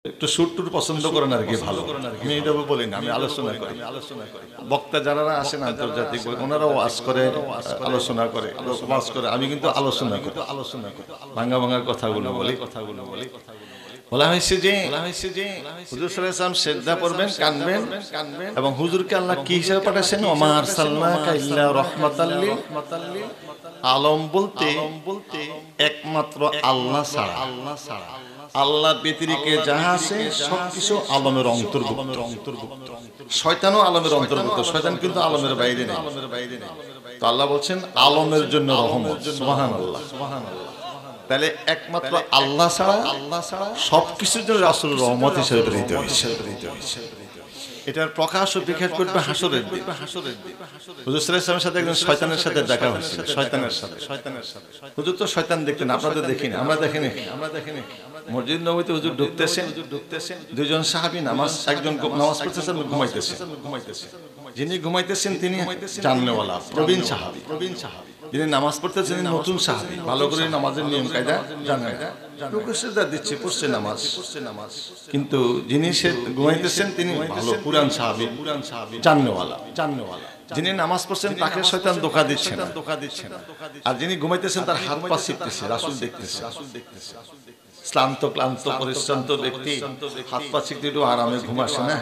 একটু সুর টুর পছন্দ করেন আর কি, ভালো। আমি এটা বলি না, আমি আলোচনা করি। বক্তা যারা আসেন আন্তর্জাতিক, ওনারাও ওয়াজ করে, আলোচনা করে, ওয়াজ করে। আমি কিন্তু আলোচনা করি, ভাঙা ভাঙা কথাগুলো বলি। বলা হয়েছে যে হুজুর সাল্লাল্লাহু আলাইহি ওয়াসাল্লাম সিজদা করবেন, কাঁদবেন, এবং হুজুরকে আল্লাহ কি হিসেবে পাঠাচ্ছেন? ওমা আরসালনাকা ইল্লা রাহমাতাল লিল আলম, বলতে একমাত্র আল্লাহ ছাড়া, আল্লাহ ব্যতিরেকে যাহা আছে সবকিছু আলমের অন্তর্ভুক্ত। শয়তানও আলমের অন্তর্ভুক্ত, শয়তান কিন্তু আলমের বাইরে নেই। তো আল্লাহ বলছেন আলমের জন্য রহমত। সুবহানাল্লাহ। তাহলে একমাত্র আল্লাহ ছাড়া সবকিছুর জন্য রাসূল রহমত হিসেবে প্রেরিত হয়েছে। এটার প্রকাশ ও বিকাশ করবে হাসরের দিন। হুজুর সাল্লাল্লাহু আলাইহি ওয়াসাল্লামের সাথে একজন শয়তানের সাথে দেখা হয়েছিল, শয়তানের সাথে। হুজুর তো শয়তান দেখতেন, আপনাদের দেখিনি, আমরা দেখিনি। মসজিদ নববীতে হুজুর ঢুকতেছেন, দুইজন সাহাবী একজন নামাজ পড়তেছেন, ঘুমাইতেছেন। যিনি ঘুমাইতেছেন তিনি জাননেওয়ালা, প্রবীণ সাহাবী। যিনি নামাজ পড়তেছেন তিনি নতুন সাহাবী, ভালো করে নামাজের নিয়ম কায়দা জানেন। রুকু সিজদা দিচ্ছে, পড়ছে নামাজ। কিন্তু যিনি সে ঘুমাইতেছেন তিনি ভালো পুরান সাহাবী, জাননেওয়ালা। যিনি নামাজ পড়ছেন তাকে শয়তান ধোঁকা দিচ্ছে না। আর যিনি ঘুমাইতেছেন তার হাত পা ছিপতেছে, রাসূল দেখতেছে। ক্লান্ত পরিশ্রান্ত ব্যক্তি হাত পা ছিপতে একটু আরামে ঘুমাসে না,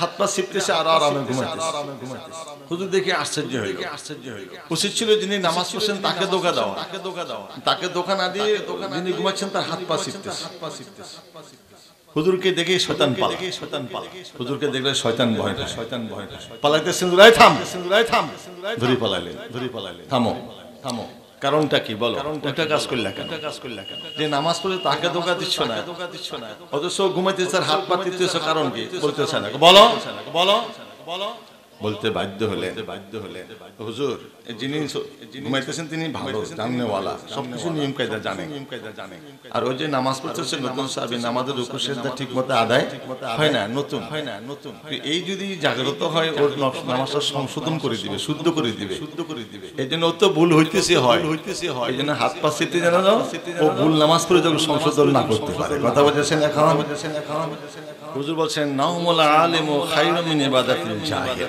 হাত পা ছিপতেছে আর আরামে ঘুমাইতেছে। হুজুর দেখে আশ্চর্য হইল। উচিত ছিল যিনি নামাজ পড়ছেন তাকে ধোঁকা দেওয়া, তাকে ধোঁকা না দিয়ে যিনি ঘুমাচ্ছেন তার হাত পা ছিপতেছে। হুজুরকে দেখে শয়তান পালায়। হুজুরকে দেখলে শয়তান ভয় পালাইতেছেন, থাম, ধরে পালাইলেন, থামো। কারণটা কি বলো? ওটা কাজ করলে কেন? যে নামাজ পড়ে তাকে ধোঁকা দিচ্ছ না, অথচ ঘুমাইতেছে হাত পা টিপতেছে, কারণ কি? বলতেছে না, বলো। বলতে বাধ্য হলেন, হুজুর যিনি ঘুমাইতেছেন তিনি ভালো জাননেওয়ালা, সবকিছু নিয়ম কায়দা জানে। আর ওই যে নামাজ পড়তেছে নতুন সাহাবী, নামাজের রুকু সিজদা ঠিক মতো আদায় হয় না, নতুন। এই যদি জাগ্রত হয় ওর নামাজটা সংশোধন করে দিবে, শুদ্ধ করে দিবে। এই জন্য ও তো ভুল হইতেছে হয়, এই জন্য হাত পা ছিপতে জানা দাও, ও ভুল নামাজ পড়ে যখন সংশোধন না করতে পারে। কথা বলছেন এখন? হুজুর বলছেন নাউমুল আলিমু খায়রুম মিন ইবাদাতিল জাহিল।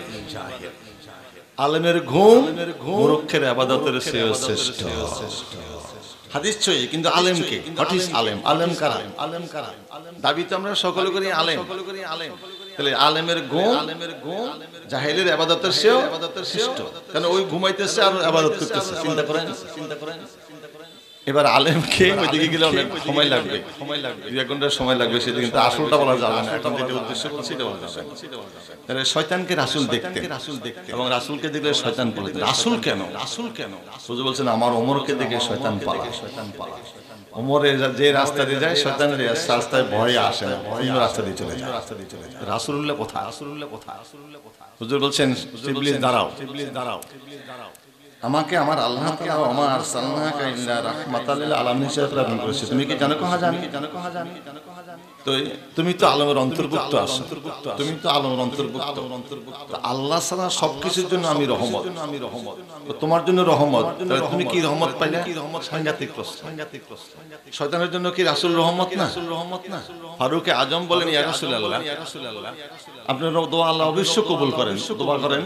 আলেমের ঘুম মূর্খের ইবাদতের চেয়ে শ্রেষ্ঠ। হাদিস ছয়, কিন্তু আলেমকে, হোয়াট ইজ আলেম? আলেম কারা? দাবি তো আমরা সকলে করি আলেম। তাহলে আলেমের ঘুম জাহিলের ইবাদতের চেয়ে শ্রেষ্ঠ, কারণ ওই ঘুমাইতেছে আর ইবাদত করতেছে। চিন্তা করেন। এবার আলেমকে ওইদিকে গেলে অনেক সময় লাগবে, 2-1 ঘন্টা সময় লাগবে, সেটা কিন্তু আসলটা বলা যাবে না। এখন যেটা উদ্দেশ্য করছি এটা বলা যাবে। তাহলে শয়তানকে রাসূল দেখতেন, এবং রাসূলকে দেখলে শয়তান পালায়। রাসূল কেন? হুজুর বলছেন আমার ওমরকে দেখে শয়তান পালায়। ওমরে যে রাস্তা দিয়ে যায় শয়তানের রাস্তায় ভয়ে আসে না, অন্য রাস্তা দিয়ে চলে যায়। রাসূলুল্লাহ কোথায়? হুজুর বলছেন ইবলিস দাঁড়াও। আমাকে আমার আল্লাহ তাআলা ওমা আরসালনাকা ইল্লা রাহমাতাল লিল আলামিন হিসেবে প্রেরণ করেছে। তুমি কি জানো কহা জানি? তো তুমি তো আলমের অন্তর্ভুক্ত আছো, তুমি তো আলমের অন্তর্ভুক্ত। আল্লাহ ছাড়া সবকিছুর জন্য আমি রহমত, তো তোমার জন্য রহমত। তাহলে তুমি কি রহমত পাইলে? সাংঘাতিক প্রশ্ন। শয়তানের জন্য কি রাসূল রহমত না? ফারুকে আজম বলেন ইয়া রাসূলুল্লাহ, আপনার দোয়া আল্লাহ অবশ্যই কবুল করেন, দোয়া করেন,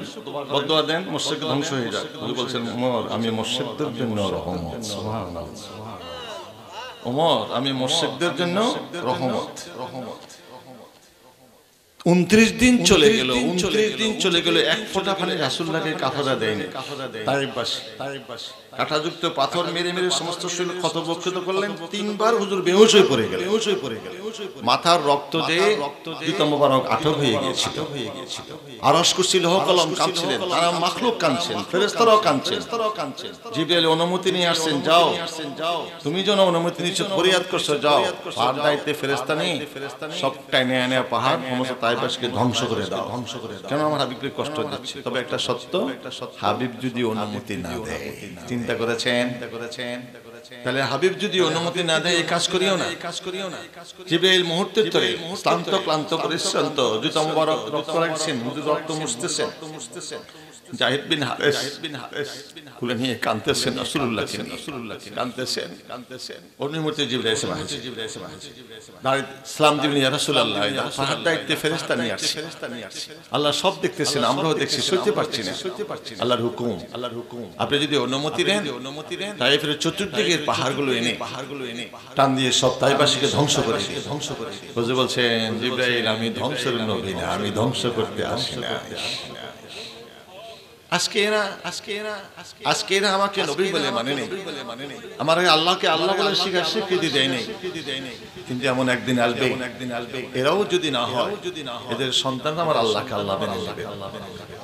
বদদোয়া দেন মুশরিক ধ্বংস হয়ে যায়। হুজুর বলছেন ওমর আমি মুশরিকদের জন্য রহমত। সুবহানাল্লাহ। ওমর আমি মুশরিকদের জন্য রহমত। 29 দিন চলে গেল, এক ফোঁটা পানি রাসূলুল্লাহকে কাফারা দেয়নি। তাইফবাসী কাঁটাযুক্ত পাথর মেরে সমস্ত শরীর ক্ষতবিক্ষত করলেন। 3 বার হুজুর বেহুশ হয়ে পড়ে গেলেন। মাথার রক্ত যে জুতা মোবারক আটক হয়ে গিয়েছিল। আরশ কুরসি লৌহ কলম কাঁপছিলেন, তারা মাখলুক কাঁদছেন, ফেরেশতারাও কাঁদছেন। জিবরাইল অনুমতি নিয়ে আসছেন, যাও তুমি যেন অনুমতি নিচ্ছ, ফরিয়াদ করছো, যাও পাহাড় দাইতে ফেরেশতা নেই, সব টাইনে এনে পাহাড় সমস্ত তাইফবাসীকে ধ্বংস করে দাও। কেন আমার হাবিবকে কষ্ট দিচ্ছে? তবে একটা সত্য, হাবিব যদি অনুমতি না দেয়। চিন্তা করেছেন? তাহলে হাবিব যদি অনুমতি না দেয় এই কাজ করিও না। জিবরাইল মুহূর্তের তরে ক্লান্ত ক্লান্ত পরিশ্রান্ত জুতা মুবারক রক্ত রাখছেন, রক্ত মুছতেছেন। জাহিদ বিন হারেস খুলে নিয়ে কাঁদতেছেন, রাসূলুল্লাহ কাঁদতেছেন। ওই মুহূর্তে জিবরাইল এসে হাজির। দাঁড়িয়ে সালাম দিবেন, ইয়া রাসূলুল্লাহ, ফাহাদ দায়িত্বে ফেরেশতা নিয়ে আসছে। আল্লাহ সব দেখতেছেন, আমরাও দেখছি, সইতে পারছি না। আল্লাহর হুকুম, আপনি যদি অনুমতি দেন, তাইফের চতুর্দিকের পাহাড়গুলো এনে টান দিয়ে সব তাইফবাসীকে ধ্বংস করে দিয়ে হুজুর বলছেন, জিবরাইল আমি ধ্বংসের নবী না, আমি ধ্বংস করতে আসি না। আজকে এরা আমাকে নবী বলে মানে নেই, আমার আল্লাহকে আল্লাহ বলে স্বীকৃতি দেয় নেই। কিন্তু এমন একদিন আসবে, এরাও যদি না হয়, এদের সন্তান আমার আল্লাহকে আল্লাহ মেনে নেবে,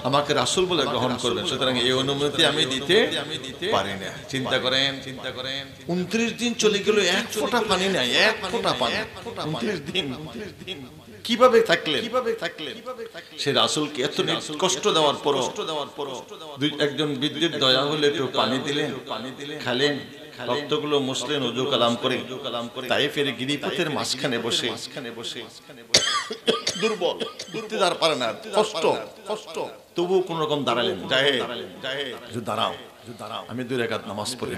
আমাকে রাসূল বলে গ্রহণ করবেন। সুতরাং এই অনুমতি আমি দিতে পারি না। চিন্তা করেন 29 দিন চলে গেল, এক ফোঁটা পানি নাই, এক ফোঁটা পানি। 29 দিন কিভাবে থাকলেন? সে রাসূলকে এত কষ্ট দেওয়ার পর একজন বিদ্যুৎ দয়া হলে একটু পানি দিলেন, খেলেন, রক্তগুলো মুছলেন, ওযু কালাম করে তাইফের গিরিপথের মাঝখানে বসে দুর্বল, উঠতে পারে না, কষ্ট, তবু কোন রকম দাঁড়ালেন। দাঁড়াও, আমি 2 রাকাত নামাজ পড়ি।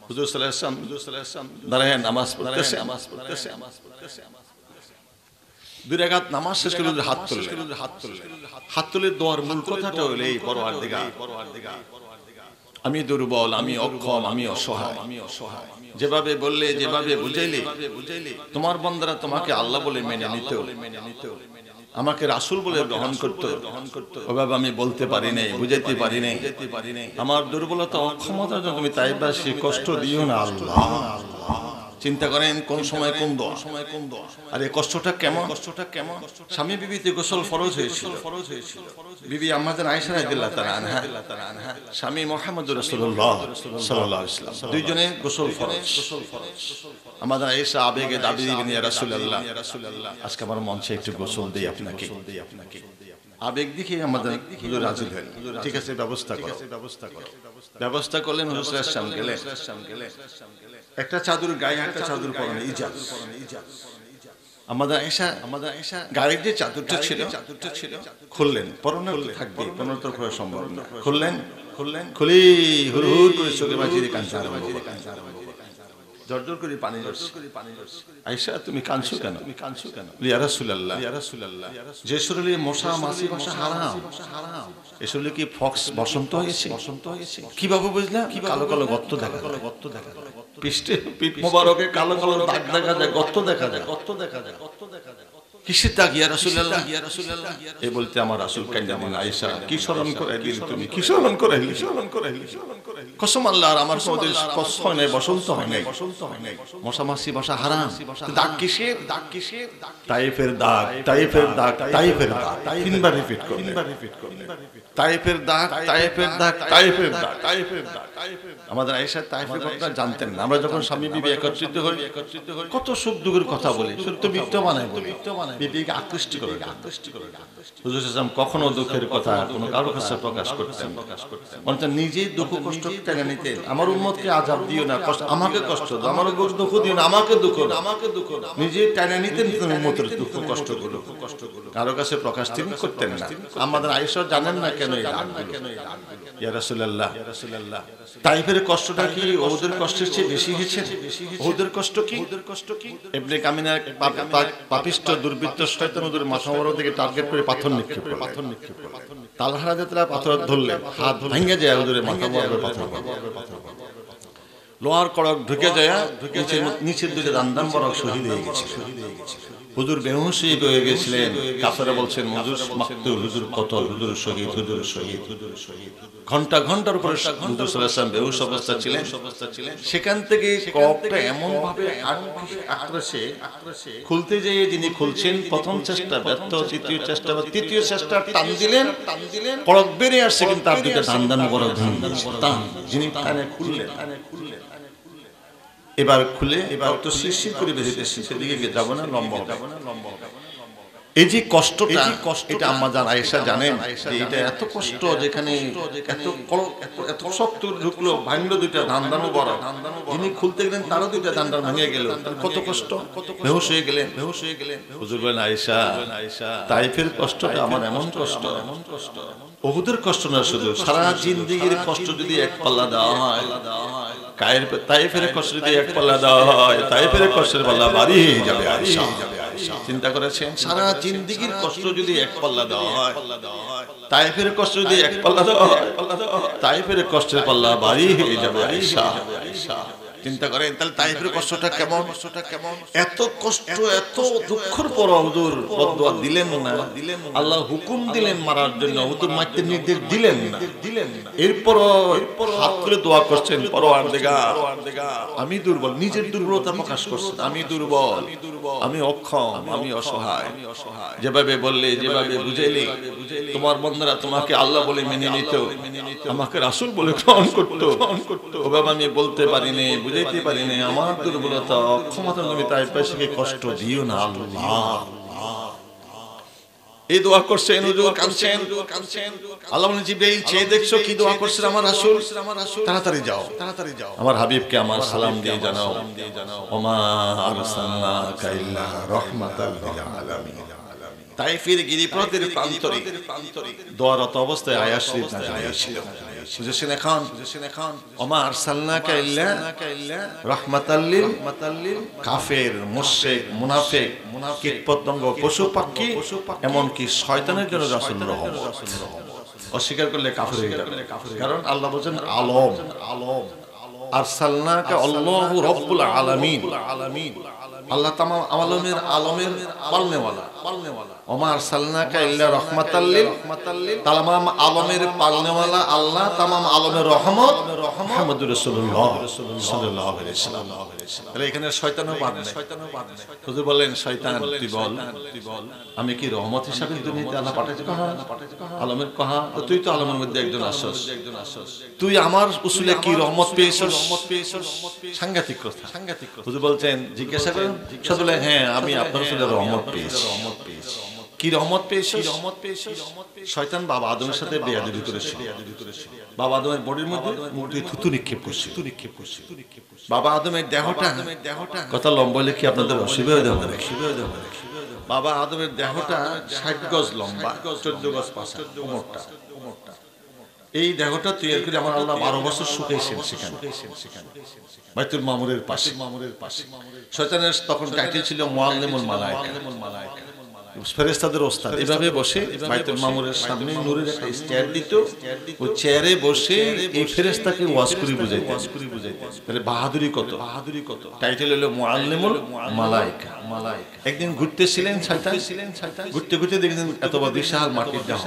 হুজুর সাল্লাল্লাহু আলাইহি ওয়াসাল্লাম দাঁড়ায় নামাজ পড়তেছে। 2 রাকাত নামাজ শেষ করে হাত তুলে দোয়ার মূল কথাটা হলো এই, পরওয়ারদিগার, আমি দুর্বল, আমি অক্ষম, আমি অসহায়। যেভাবে বললে, যেভাবে বুঝাইলে তোমার বান্দারা তোমাকে আল্লাহ বলে মেনে নিত, আমাকে রাসূল বলে গ্রহণ করত, ওভাবে আমি বলতে পারি নাই, বুঝাইতে পারি নাই। আমার দুর্বলতা, অক্ষমতার জন্য তুমি তাইফবাসী কষ্ট দিও না আল্লাহ। চিন্তা করেন কোন সময় কোন দোয়া, আর এই কষ্টটা কেমন? স্বামী বিবিতে গোসল ফরজ হয়েছিল। বিবি আমাদের আয়েশা রাদিয়াল্লাহু তাআলা আনহা, স্বামী মুহাম্মদুর রাসূলুল্লাহ সাল্লাল্লাহু আলাইহি ওয়াসাল্লাম, দুইজনে গোসল ফরজ। আমাদের আয়েশা আবেগে দাবি দিবেন, ইয়া রাসূলুল্লাহ, আজকে আমার মন চাই একটু গোসল দেই আপনাকে। আবেগ দেখে আমাদের হুজুর রাজি হলেন, ঠিক আছে ব্যবস্থা করলেন। হুজুর সাল্লাল্লাহু আলাইহি ওয়াসাল্লাম গেলেন, একটা চাদর গায়ে, একটা চাদর পরনে, ইজাজ। আমাদের আয়েশা গায়ের যে চাদরটা ছিল খুললেন, পরনে থাকবে, পরনে তো খোলা সম্ভব না। খুললেন, খুলি হুড় করে চোখে বাজিয়ে দিয়ে কাঁদতে আরম্ভ করলেন। জর্জর করে পানি ঝরছে। আয়েশা তুমি কাঁদছো কেন? ইয়া রাসূলুল্লাহ, যে শরীরে মশা মাছি বসা হারাম, এই শরীরে কি ফক্স বসন্ত হয়েছে? কিভাবে বুঝলা? কালো কালো গর্ত দেখা যায়, পিঠ মোবারকে কালো কালো দাগ দেখা যায়, গর্ত দেখা যায়। কিসের দাগ ইয়া রাসূলুল্লাহ? এই বলতে আমার রাসূল কাঁদে দিলেন, আয়েশা কি স্মরণ করে দিল তুমি, কি স্মরণ করে কসম আল্লাহর, আমার কোনদিন কষ্ট হয় নাই, বসন্ত হয় নাই, মশা মাছি বসা হারাম। দাগ কিসের? তাইফের দাগ, তাইফের দাগ, তাইফের দাগ। 3 বার রিপিট করলেন, তাইফের দাগ, তাইফের দাগ, তাইফের দাগ। আমাদের আয়েশা তাইফের কথা জানতেন না। আমরা যখন স্বামী বিবি একত্রিত হই কত সুখ দুঃখের কথা বলি, সত্য মিথ্যা বানাই বলি, বিবিকে আকৃষ্ট করে। হুজুর সাল্লাল্লাহু কখনো দুঃখের কথা কোনো কারোর কাছে প্রকাশ করতেন না, অন্তত নিজেই দুঃখ কষ্ট টেনে নিতেন। আমার উম্মতকে আযাব দিও না, কষ্ট আমাকে কষ্ট দাও, আমার দুঃখ দিও না, আমাকে দুঃখ দাও, নিজেই টেনে নিতেন উম্মতের দুঃখ কষ্ট গুলো, কারোর কাছে প্রকাশ তিনি করতেন না। আমাদের আয়েশা জানেন না কেন এই রাগগুলো। ইয়া রাসূলুল্লাহ, তাইফের কষ্টটা কি ওদের কষ্টের চেয়ে বেশি হয়েছে? ওদের কষ্ট কি? ইবনে কামিনা পাপিষ্ট দুর্বৃত্ত শয়তান ওদের মাথা মোবারক থেকে টার্গেট করে পাথর নিক্ষেপ করে। তালহা রাদিয়াল্লাহু পাথর ধরলে হাত ভেঙে যায়, ওদের মাথা মোবারকে পাথর লোহার কড়ক ঢুকে যায়, নিচের দুটো দান্দান বরক শহীদ হয়ে গেছে। হুজুর বেহুশ হয়ে গেছিলেন। কাফেররা বলছেন হুজুর মাকতুল, হুজুর কতল, হুজুর শহীদ, হুজুর শহীদ। ঘন্টা ঘন্টার পরে হুজুর সাল্লাল্লাহু আলাইহি ওয়াসাল্লাম বেহুশ অবস্থা ছিলেন। সেখান থেকে কপটা এমন ভাবে আক্রোশে খুলতে যেয়ে যিনি খুলছেন, প্রথম চেষ্টা ব্যর্থ, দ্বিতীয় চেষ্টা বা তৃতীয় চেষ্টা টান দিলেন, কড়ক বেরিয়ে আসছে, কিন্তু তার দুটো দান্দান বড় টান, যিনি টানে খুললেন। এবার খুলে এবার তো শিরশির করে বেরিয়েছে, সেদিকে যাবো না, লম্বা হবে। এই যে কষ্টটা, এটা আম্মা জান আয়েশা জানেন যে এটা এত কষ্ট, যেখানে এত শক্ত ঢুকলো, ভাঙলো দুইটা ধান্দানো বড়, যিনি খুলতে গেলেন তারও দুইটা ধান্দান ভেঙে গেল, কত কষ্ট, বেহুশ হয়ে গেলেন। হুজুর বলেন আয়েশা, তাইফের কষ্টটা আমার এমন কষ্ট, উহুদের কষ্ট না, শুধু সারা জিন্দেগীর কষ্ট যদি এক পাল্লা দেওয়া হয়, তাইফের কষ্ট যদি এক পাল্লা দেওয়া হয়, তাইফের কষ্টের পাল্লা ভারী হয়ে যাবে আয়েশা। চিন্তা করেছেন, সারা জিন্দেগীর কষ্ট যদি এক পাল্লা দেওয়া হয়, তাইফের কষ্ট যদি এক পাল্লা দেওয়া হয়, তাইফের কষ্টের পাল্লা ভারী হয়ে যাবে আয়েশা। চিন্তা করেন তাহলে তাইফের কষ্টটা কেমন, এত কষ্ট, এত দুঃখের পর হুজুর বদদুয়া দিলেন না, আল্লাহ হুকুম দিলেন মারার জন্য, হুজুর মারতে নির্দেশ দিলেন না। এরপর হাত তুলে দোয়া করছেন, পরওয়ারদিগার আমি দুর্বল, নিজের দুর্বলতা প্রকাশ করছেন, আমি দুর্বল, আমি অক্ষম, আমি অসহায়। যেভাবে বললে, যেভাবে বুঝাইলে তোমার বন্দারা তোমাকে আল্লাহ বলে মেনে নিত, আমাকে রাসূল বলে গ্রহণ করতো, ওভাবে আমি বলতে পারিনি, বুঝাইতে পারিনি, আমার দুর্বলতা, অক্ষমতা, তুমি তাইফবাসীকে কষ্ট দিও না আল্লাহ। এই দোয়া করছেন, হুজুর কাঁদছেন। আল্লাহ বলেন জিবরাইল, চেয়ে দেখছো কি দোয়া করছেন আমার রাসূল, তাড়াতাড়ি যাও, আমার হাবিবকে আমার সালাম দিয়ে জানাও, ওমা আরসালনাকা ইল্লা রাহমাতাল লিল আলামিন। তাইফের গিরিপথের প্রান্তরে দোয়ারত অবস্থায় আয়াত শরীফ নাযিল হয়েছিল। বুঝেছেন এখন, ওমা আরসালনাকা ইল্লা রাহমাতাল লিল কাফের, মুশরিক, মুনাফিক, কীটপতঙ্গ, পশু পাখি, এমনকি শয়তানের জন্য রাসূল রহমত। অস্বীকার করলে কাফের হয়ে যাবে, কারণ আল্লাহ বলেন আলম, আরসালনাকা আল্লাহু রাব্বুল আলামিন, আল্লাহ তামাম আলমের পালনেওয়ালা। ওমা আরসালনাকা ইল্লা রাহমাতাল লিল, তামাম আলমের পালনেওয়ালা আল্লাহ, তামাম আলমের রহমত মুহাম্মদুর রাসূলুল্লাহ সাল্লাল্লাহু আলাইহি ওয়াসাল্লাম। তাহলে এখানে শয়তানও বাদ নেই। হুজুর বলেন, শয়তান তুই বল, আমি কি রহমত হিসাবে দুনিয়াতে আল্লাহ পাঠাইছে? আলমের কহা, তুই তো আলমের মধ্যে একজন আসস, তুই আমার উসুলে কি রহমত পেয়েছস? সাংঘাতিক কথা। হুজুর বলছেন, জিজ্ঞাসা করেন, সব বলে হ্যাঁ আমি আপনার উসুলে রহমত পেয়েছি। কি রহমত পেয়েছি? শয়তান বাবা আদমের সাথে বেয়াদবি করেছিল। বাবা আদমের বডির মধ্যে মুরগি থুতু নিক্ষেপ করছে। বাবা আদমের দেহটা, কথা লম্বা হলে কি আপনাদের অসুবিধা হবে? বাবা আদমের দেহটা 60 গজ লম্বা, 14 গজ পাশা, কোমরটা। এই দেহটা তৈরি করে আমার আল্লাহ 12 বছর শুকাইছেন সেখানে, বাইতুল মামুরের পাশে। শয়তানের তখন টাইটেল ছিল মুআল্লিমুল মালায়েকা, ফেরেশতাদের ওস্তাদ। এভাবে বসে বাইতুল মামুরের সামনে নূরের একটা চেয়ার দিত, ওই চেয়ারে বসে এই ফেরেশতাকে ওয়াজ করে বুঝাইতেন। তাহলে বাহাদুরি কত! টাইটেল হলো মুআল্লিমুল মালায়েকা। একদিন ঘুরতেছিলেন শয়তান, ঘুরতে ঘুরতে দেখলেন এত বড় বিশাল মাটির দেহ,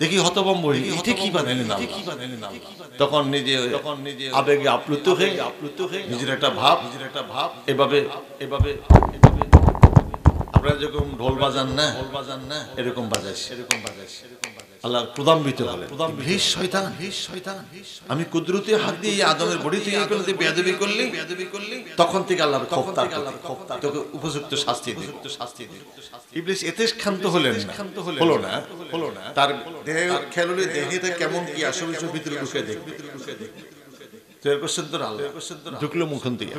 দেখি হতভম্ব হয়ে, এটা কি বানালেন না? তখন নিজে আবেগে আপ্লুত হয়ে নিজের একটা ভাব এভাবে আপনারা যেরকম ঢোল বাজান না, এরকম বাজাইছে। আল্লাহ প্রদাম্বিত হলেন, শয়তান আমি কুদরতি হাত দিয়ে আদমের বডি থেকে বেয়াদবি করলি, তখন থেকে আল্লাহর খৌফ, তোকে উপযুক্ত শাস্তি দিই। ইবলিস এতে ক্ষান্ত হলেন না, হলো না। তার দেহে খেললে দেহেতে কেমন কি আসলে ভিতরে ঢুকে দেখবে। ঢুকলো মুখ দিয়ে,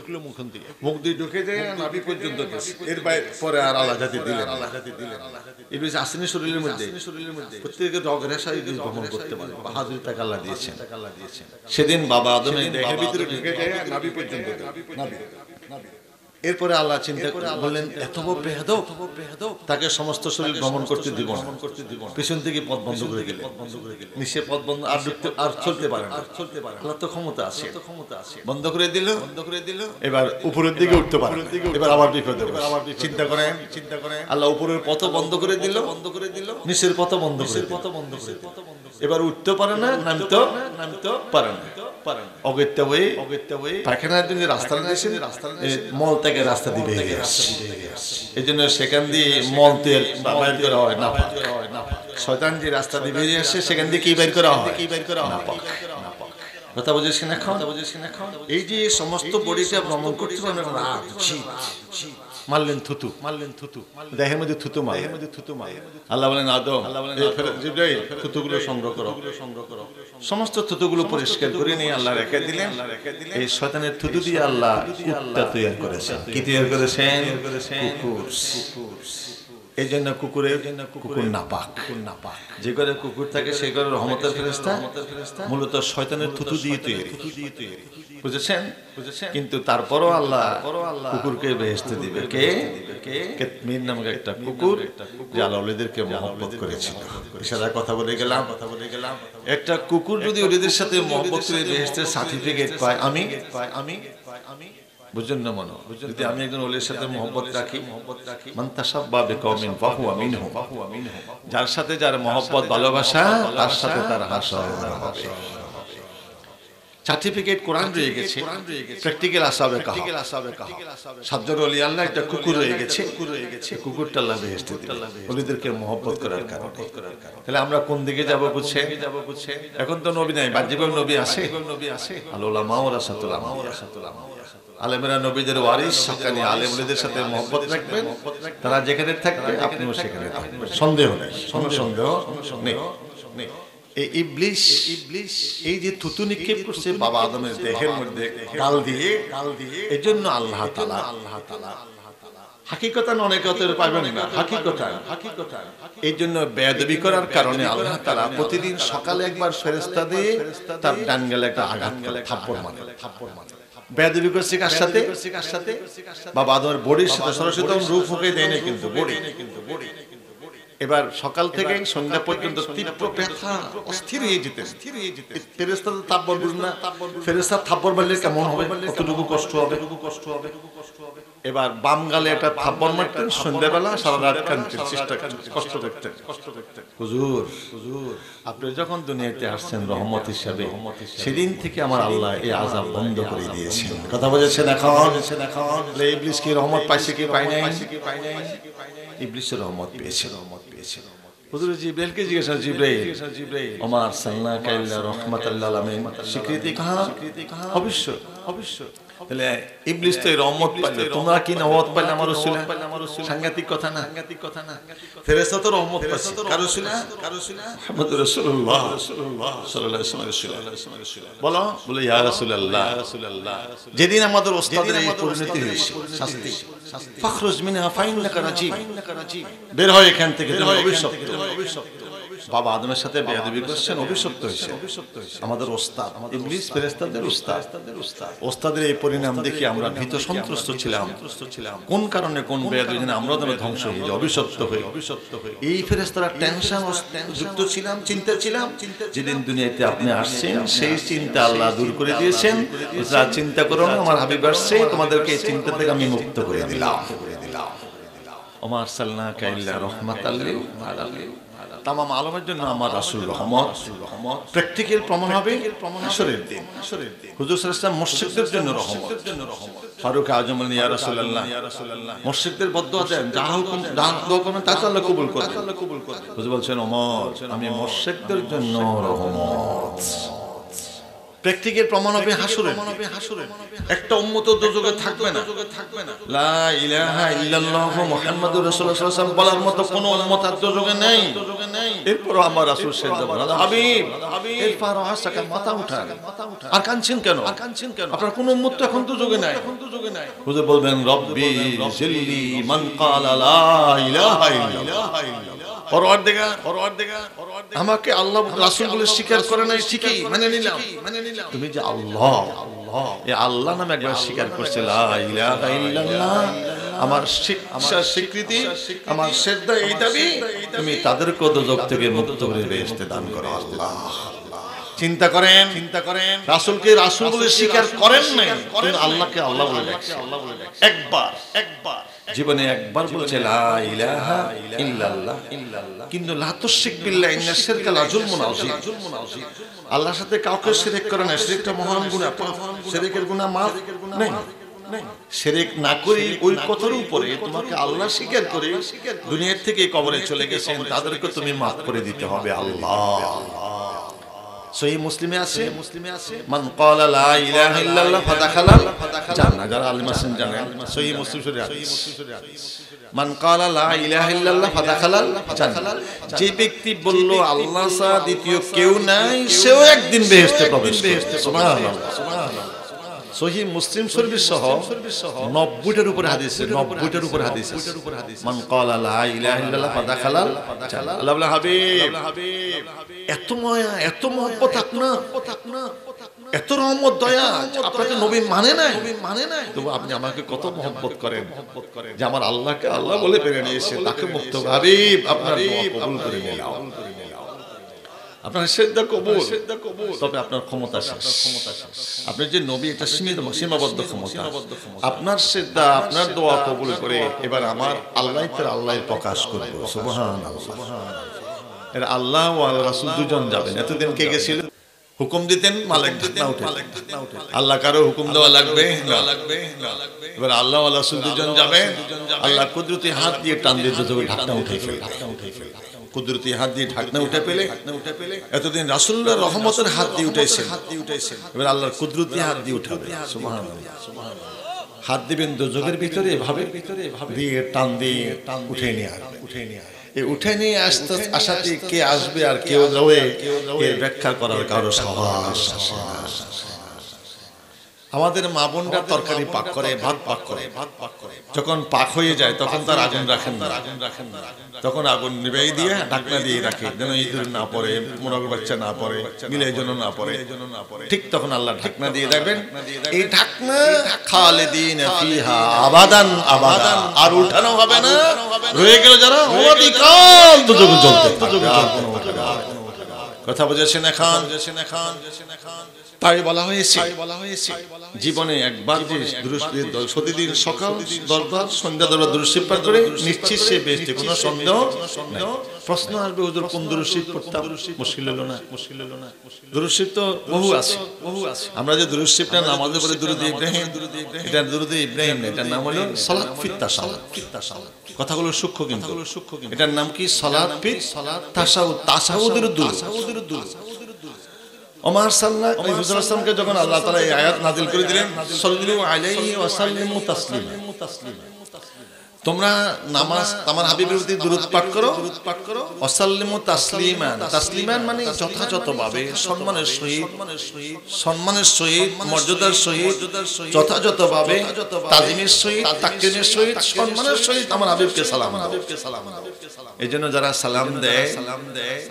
মুখ দিয়ে ঢুকে যায় নাভি পর্যন্ত গেছে। এর পরে আর আল্লাহ জাতি দিলেন। ইবলিস আসেনি শরীরের মধ্যে, প্রত্যেকের রগ রেশা ইবলিস ভ্রমণ করতে পারে, বাহাদুরি তাকে আল্লাহ দিয়েছেন। সেদিন বাবা আদমের দেহের ভিতরে ঢুকে যায় নাভি পর্যন্ত, এরপরে আল্লাহ চিন্তা করে বললেন, এত বড় বেয়াদব, তাকে সমস্ত শরীর ভ্রমণ করতে দিব না। পিছন থেকে পথ বন্ধ করে দিলেন, নিচে পথ বন্ধ, আর চলতে পারে না। আল্লাহ তো ক্ষমতা আছে, বন্ধ করে দিল। এবার উপরের দিকে উঠতে পারে, এবার আবার বিপদে। চিন্তা করেন, আল্লাহ উপরের পথ বন্ধ করে দিল, নিচের পথ বন্ধ করে দিল। এবার উঠতে পারে না, নামতে পারে না। অগত্যা হয়ে পায়খানার জন্য রাস্তা মল থেকে রাস্তা দিয়ে বেরিয়ে আসছে। এই জন্য সেখান দিয়ে মল তেল বাইর করা হয় না। শয়তান যে রাস্তা দিয়ে বেরিয়ে আসে সেখান দিয়ে কি বাইর করা হয়? কথা বুঝেছেন এখন? এই যে সমস্ত বডিটা ভ্রমণ করতে পারে, মারলেন থুতু, দেহের মধ্যে থুতু মার, আল্লাহ বলেন আদম, জিবরাইল থুতুগুলো সংগ্রহ করো। সমস্ত থুতুগুলো পরিষ্কার করে নিয়ে আল্লাহ রেখে দিলেন। এই শয়তানের থুতু দিয়ে আল্লাহ কুত্তা তৈরি করেছেন। কি তৈরি করেছেন? কুকুর। এই জন্য কুকুর নাপাক। যে ঘরে কুকুর থাকে সেই ঘরে রহমতের ফেরেশতা মূলত শয়তানের থুতু দিয়ে তৈরি, বুঝেছেন? কিন্তু তারপরও আল্লাহ কুকুরকে বেহেশতে দিবে। কে? কিতমির নামক একটা কুকুর যে আল্লাহ ওলিদেরকে মহব্বত করেছিল। ইশারা কথা বলে গেলাম। একটা কুকুর যদি ওলিদের সাথে মহব্বত করে বেহেশতের সার্টিফিকেট পায়, আমি বুঝুন না মনো, যদি আমি একজন ওলির সাথে মহব্বত রাখি, মান তাশাব্বা বিকওমিন ফাহুয়া মিনহুম, যার সাথে যার মহব্বত ভালোবাসা তার সাথে তার হাসর হবে। সার্টিফিকেট কোরআন রয়ে গেছে, প্র্যাকটিক্যাল আসাবে কাহা। সাতজন ওলি আল্লাহ একটা কুকুর রয়ে গেছে, কুকুরটা আল্লাহ বেহেশতে দিবেন ওলিদেরকে মহব্বত করার কারণে। তাহলে আমরা কোন দিকে যাব বুঝছেন? এখন তো নবী নাই, বাহ্যিকভাবে নবী আছে। আল উলামা ওয়ারাসাতুল আমবিয়া, আলেমেরা নবীদের ওয়ারিস, সাকানি আলেম ওলিদের সাথে মহব্বত রাখবেন। তারা যেখানে থাকবে আপনিও সেখানে থাকবেন, সন্দেহ নেই, সন্দেহ নেই। এই ইবলিস এই যে থুতু নিক্ষেপ করছে বাবা আদমের দেহের মধ্যে গাল দিয়ে, এই জন্য আল্লাহ তাআলা হাকিকতান অনেকে অতএব পাবেন না, হাকিকতান এই জন্য বেয়াদবি করার কারণে আল্লাহ তাআলা প্রতিদিন সকালে একবার ফেরেশতা দিয়ে তার ডান গালে একটা আঘাত করে, থাপ্পড় মারে। বেয়াদবি করছে কার সাথে? বাবা আদমের বডির সাথে, সরাসরি তখন রূপ ফুঁকে দেয় না কিন্তু বডি। এবার সকাল থেকে সন্ধ্যা পর্যন্ত তীব্র ব্যথা, অস্থির হয়ে যেতেন। ফেরেশতা তো থাপ্পড় বুঝ না, ফেরেশতা থাপ্পড় মারলে কেমন হবে, কতটুকু কষ্ট হবে। এবার বাম গালে একটা থাপ্পড় মারতেন, সন্ধ্যাবেলা সারা রাত কাঁদতেন, চেষ্টা কষ্ট করতেন। হুজুর আপনি যখন দুনিয়াতে আসছেন রহমত হিসাবে, সেদিন থেকে আমার আল্লাহ এই আযাব বন্ধ করে দিয়েছেন। কথা বলেছেন? এখন ইবলিস কি রহমত পাইছে কি পায় নাই? ইবলিসের রহমত পেয়েছে। হুজুর জিবরাইলকে জিজ্ঞাসা, জিবরাইল ওমা আরসালনাকা ইল্লা রাহমাতাল লিল আলামিন, স্বীকৃতি কাহা? অবশ্য। তাহলে ইবলিস তো রহমত পাইলো, তোমরা কি রহমত পাইলে আমার রাসূল? সাংঘাতিক কথা না? ফেরেশতা তো রহমত পাইছে, কার রাসূল? মুহাম্মদুর রাসূলুল্লাহ সাল্লাল্লাহু আলাইহি ওয়াসাল্লাম। বলো ইয়া রাসূলুল্লাহ, যেদিন আমাদের ওস্তাদের এই পরিণতি হয়েছে, শাস্তি, ফাখরুজ মিনহা ফাইন্নাকা রাজীম, বের হয় এখান থেকে, তুমি অভিশপ্ত। বাবা আদমের সাথে বেয়াদবি করছেন, অভিশপ্ত হয়েছে। আমাদের ওস্তাদ ইবলিস ফেরেশতাদের ওস্তাদ, ওস্তাদের এই পরিণাম দেখে আমরা ভীত সন্ত্রস্ত ছিলাম। কোন কারণে, কোন বেয়াদবি জন্য আমরা যেন ধ্বংস হয়ে যাই, অভিশপ্ত হয়ে। এই ফেরেশতারা টেনশন যুক্ত ছিলাম, চিন্তা ছিলাম। যেদিন দুনিয়াতে আপনি আসছেন সেই চিন্তা আল্লাহ দূর করে দিয়েছেন। যা চিন্তা করো না, আমার হাবিব আসছে, তোমাদেরকে এই চিন্তা থেকে আমি মুক্ত করে দিলাম। ওমা আরসালনাকা ইল্লা রাহমাতাল লিল আলামিন, তামাম আলমের জন্য আমার রাসূল রহমত। প্র্যাকটিক্যাল প্রমাণ হবে হাশরের দিন। হুজুর সাল্লাল্লাহু আলাইহি ওয়াসাল্লাম মুশরিকদের জন্য রহমত। ফারুক আজম বলেন, ইয়া রাসূলুল্লাহ, মুশরিকদের বদদুয়া দেন, যা হুকুম দোয়া করবেন তা আল্লাহ কবুল করবেন। হুজুর বলছেন, ওমর আমি মুশরিকদের জন্য রহমত। প্র্যাকটিক্যাল প্রমাণ হবে হাশরে। একটা উম্মত দোজখে থাকবে না। লা ইলাহা ইল্লাল্লাহ মুহাম্মাদুর রাসূলুল্লাহ সাল্লাল্লাহু আলাইহি ওয়াসাল্লাম বলার মতো কোন উম্মত আর দোজখে নেই। এরপর আমার রাসূল সেজদা করেন, হাবিব এরপর হাসাকা মাথা উঠান, আর কাঁদছেন কেন? আপনার কোন উম্মত তো এখন দোজখে নাই। হুজুর বলবেন, রব্বি জিল্লি মান ক্বালা লা ইলাহা ইল্লাল্লাহ, পরওয়ারদিগার আমাকে আল্লাহ রাসূল বলে স্বীকার করে নাই, ঠিকই মেনে নিলাম। তুমি যে আল্লাহ, এই আল্লাহ নামে একবার স্বীকার করছে, লা ইলাহা ইল্লাল্লাহ, আমার শিক্ষা স্বীকৃতি, আমার শ্রদ্ধা, এই দাবি, তুমি তাদেরকে দোজখ থেকে মুক্ত করে বেহেশতে দান করো আল্লাহ। চিন্তা করেন, রাসূলকে রাসূল বলে স্বীকার করেন নাই, কিন্তু আল্লাহকে আল্লাহ বলে ডাকছেন। একবার জীবনে একবার বলছে লা ইলাহা ইল্লাল্লাহ, কিন্তু লা তুশরিক বিল্লাহ ইন্না শিরকা লা যুলমুন আযীম। আল্লাহর সাথে কাউকে শিরক করে না, শিরকটা মহান গুনাহ, শিরকের গুনাহ মাফ নেই। শিরক না করে ওই কথার উপরে তোমাকে আল্লাহ স্বীকার করে দুনিয়ার থেকে কবরে চলে গেছেন, তাদেরকে তুমি মাফ করে দিতে হবে আল্লাহ। সহিহ মুসলিমে আছে মান ক্বালা লা ইলাহা ইল্লাল্লাহ ফাদাখালাল জান্নাহ। যারা আলিম আছেন জানেন সহিহ মুসলিম শরীফ হাদিস, মান ক্বালা লা ইলাহা ইল্লাল্লাহ ফাদাখালাল জান্নাহ। যে ব্যক্তি বলল আল্লাহ ছাড়া দ্বিতীয় কেউ নাই, সেও একদিন বেহেশতে প্রবেশ করবে। সুবহানাল্লাহ। সহিহ মুসলিম শরীফ সহ 90টার উপরে হাদিস, 90টার উপরে হাদিস। মান ক্বালা লা ইলাহা ইল্লাল্লাহ ফাদাখালাল জান্নাহ। আল্লাহ বলে হাবিব, এত মায়া, এত মহব্বত আপনার, এত রহমত দয়া, আপনাকে নবী মানে নাই, তবু আপনি আমাকে কত মহব্বত করেন যে আমার আল্লাহকে আল্লাহ বলে পেরে নিয়েছে, তাকে মুক্ত হাবিব আপনার দোয়া কবুল করে নিলাম। আপনার শ্রদ্ধা কবুল, তবে আপনার ক্ষমতা শেষ। আপনি যে নবী, এটা সীমাবদ্ধ ক্ষমতা। আপনার শ্রদ্ধা, আপনার দোয়া কবুল করে এবার আমার আল্লাহ তার আল্লাহর প্রকাশ করবে। সুবহানাল্লাহ। এর আল্লাহ ও রাসূল দুজন যাবেন। এতদিন কে গেছিল? হুকুম দিতেন, মালিক ঢাকনা উঠে। আল্লাহ কারো হুকুম দেওয়া লাগবে না। এবার আল্লাহ ও রাসূল দুজন যাবেন, আল্লাহ কুদরতি হাত দিয়ে টান দিয়ে ঢাকনা উঠে ফেলে, কুদরতি হাত দিয়ে ঢাকনা উঠে পেলে। এতদিন রাসূলুল্লাহ রহমতের হাত দিয়ে উঠেছে, এবার আল্লাহর কুদরতি হাত দিয়ে উঠাবে। সুবহানাল্লাহ। হাত দিবেন দোজখের ভিতরে, এভাবে দিয়ে টান দিয়ে উঠে নিয়ে আসবে, এই উঠে নিয়ে আসতে আসাতে কে আসবে আর কেউ যাবে, এর ব্যাখ্যা করার কারো সাহস। আমাদের মা বোনরা তরকারি পাক করে, ভাত পাক করে, যখন পাক হয়ে যায় তখন তার আগুন রাখেন না, তখন আগুন নিভাই দিয়ে ঢাকনা দিয়ে রাখে, যেন ইঁদুর না পড়ে, মোরগ বাচ্চা না পড়ে, মিলের জন্য না পড়ে। ঠিক তখন আল্লাহ ঢাকনা দিয়ে দেখবেন, এই ঢাকনা খালিদিনা ফিহা আবাদান আবাদা, আর উঠানো হবে না। রয়ে গেল যারা অধিকাল দুজক জ্বলতে থাকবে। কথা বুঝেছেন এখন? তাই বলা হয়েছে জীবনে একবার যে প্রতিদিন সকাল দরবার সন্ধ্যা দরবার দুরূদ শরীফ পাঠ করে নিশ্চিত সে বেহেশতে, কোনো সন্দেহ নাই। প্রশ্ন আসবে, হুজুর কোন দুরূদ শরীফ পড়তাম? মুশকিল হলো না? দুরূদ শরীফ তো বহু আছে। আমরা যে দুরূদ শরীফটা নামাজের পরে দুরূদ ইব্রাহিম, এটা দুরূদ ইব্রাহিম না, এটার নাম হলো সালাত ফিত তাশাহুদ। কথাগুলো সূক্ষ্ম, কিন্তু এটার নাম কি? সালাত ফিত তাশাহুদ, তাশাহুদের দুরূদ। ওমর সাল্লাল্লাহু আলাইহি ওয়াসাল্লামকে যখন আল্লাহ তাআলা এই আয়াত নাযিল করে দিলেন, সাল্লু আলাইহি ওয়া সাল্লিমু তাসলিমা, তোমরা নামাজ আমার হাবিবের প্রতি দুরূদ পাঠ করো, ওয়াসাল্লিমু তাসলিমান। তাসলিমান মানে যথাযথভাবে, সম্মানের সহিত, মর্যাদার সহিত, যথাযথভাবে, তাজিমের সহিত, তাকরীমের সহিত, সম্মানের সহিত আমার হাবিবকে সালাম দাও। এইজন্য যারা সালাম দেয়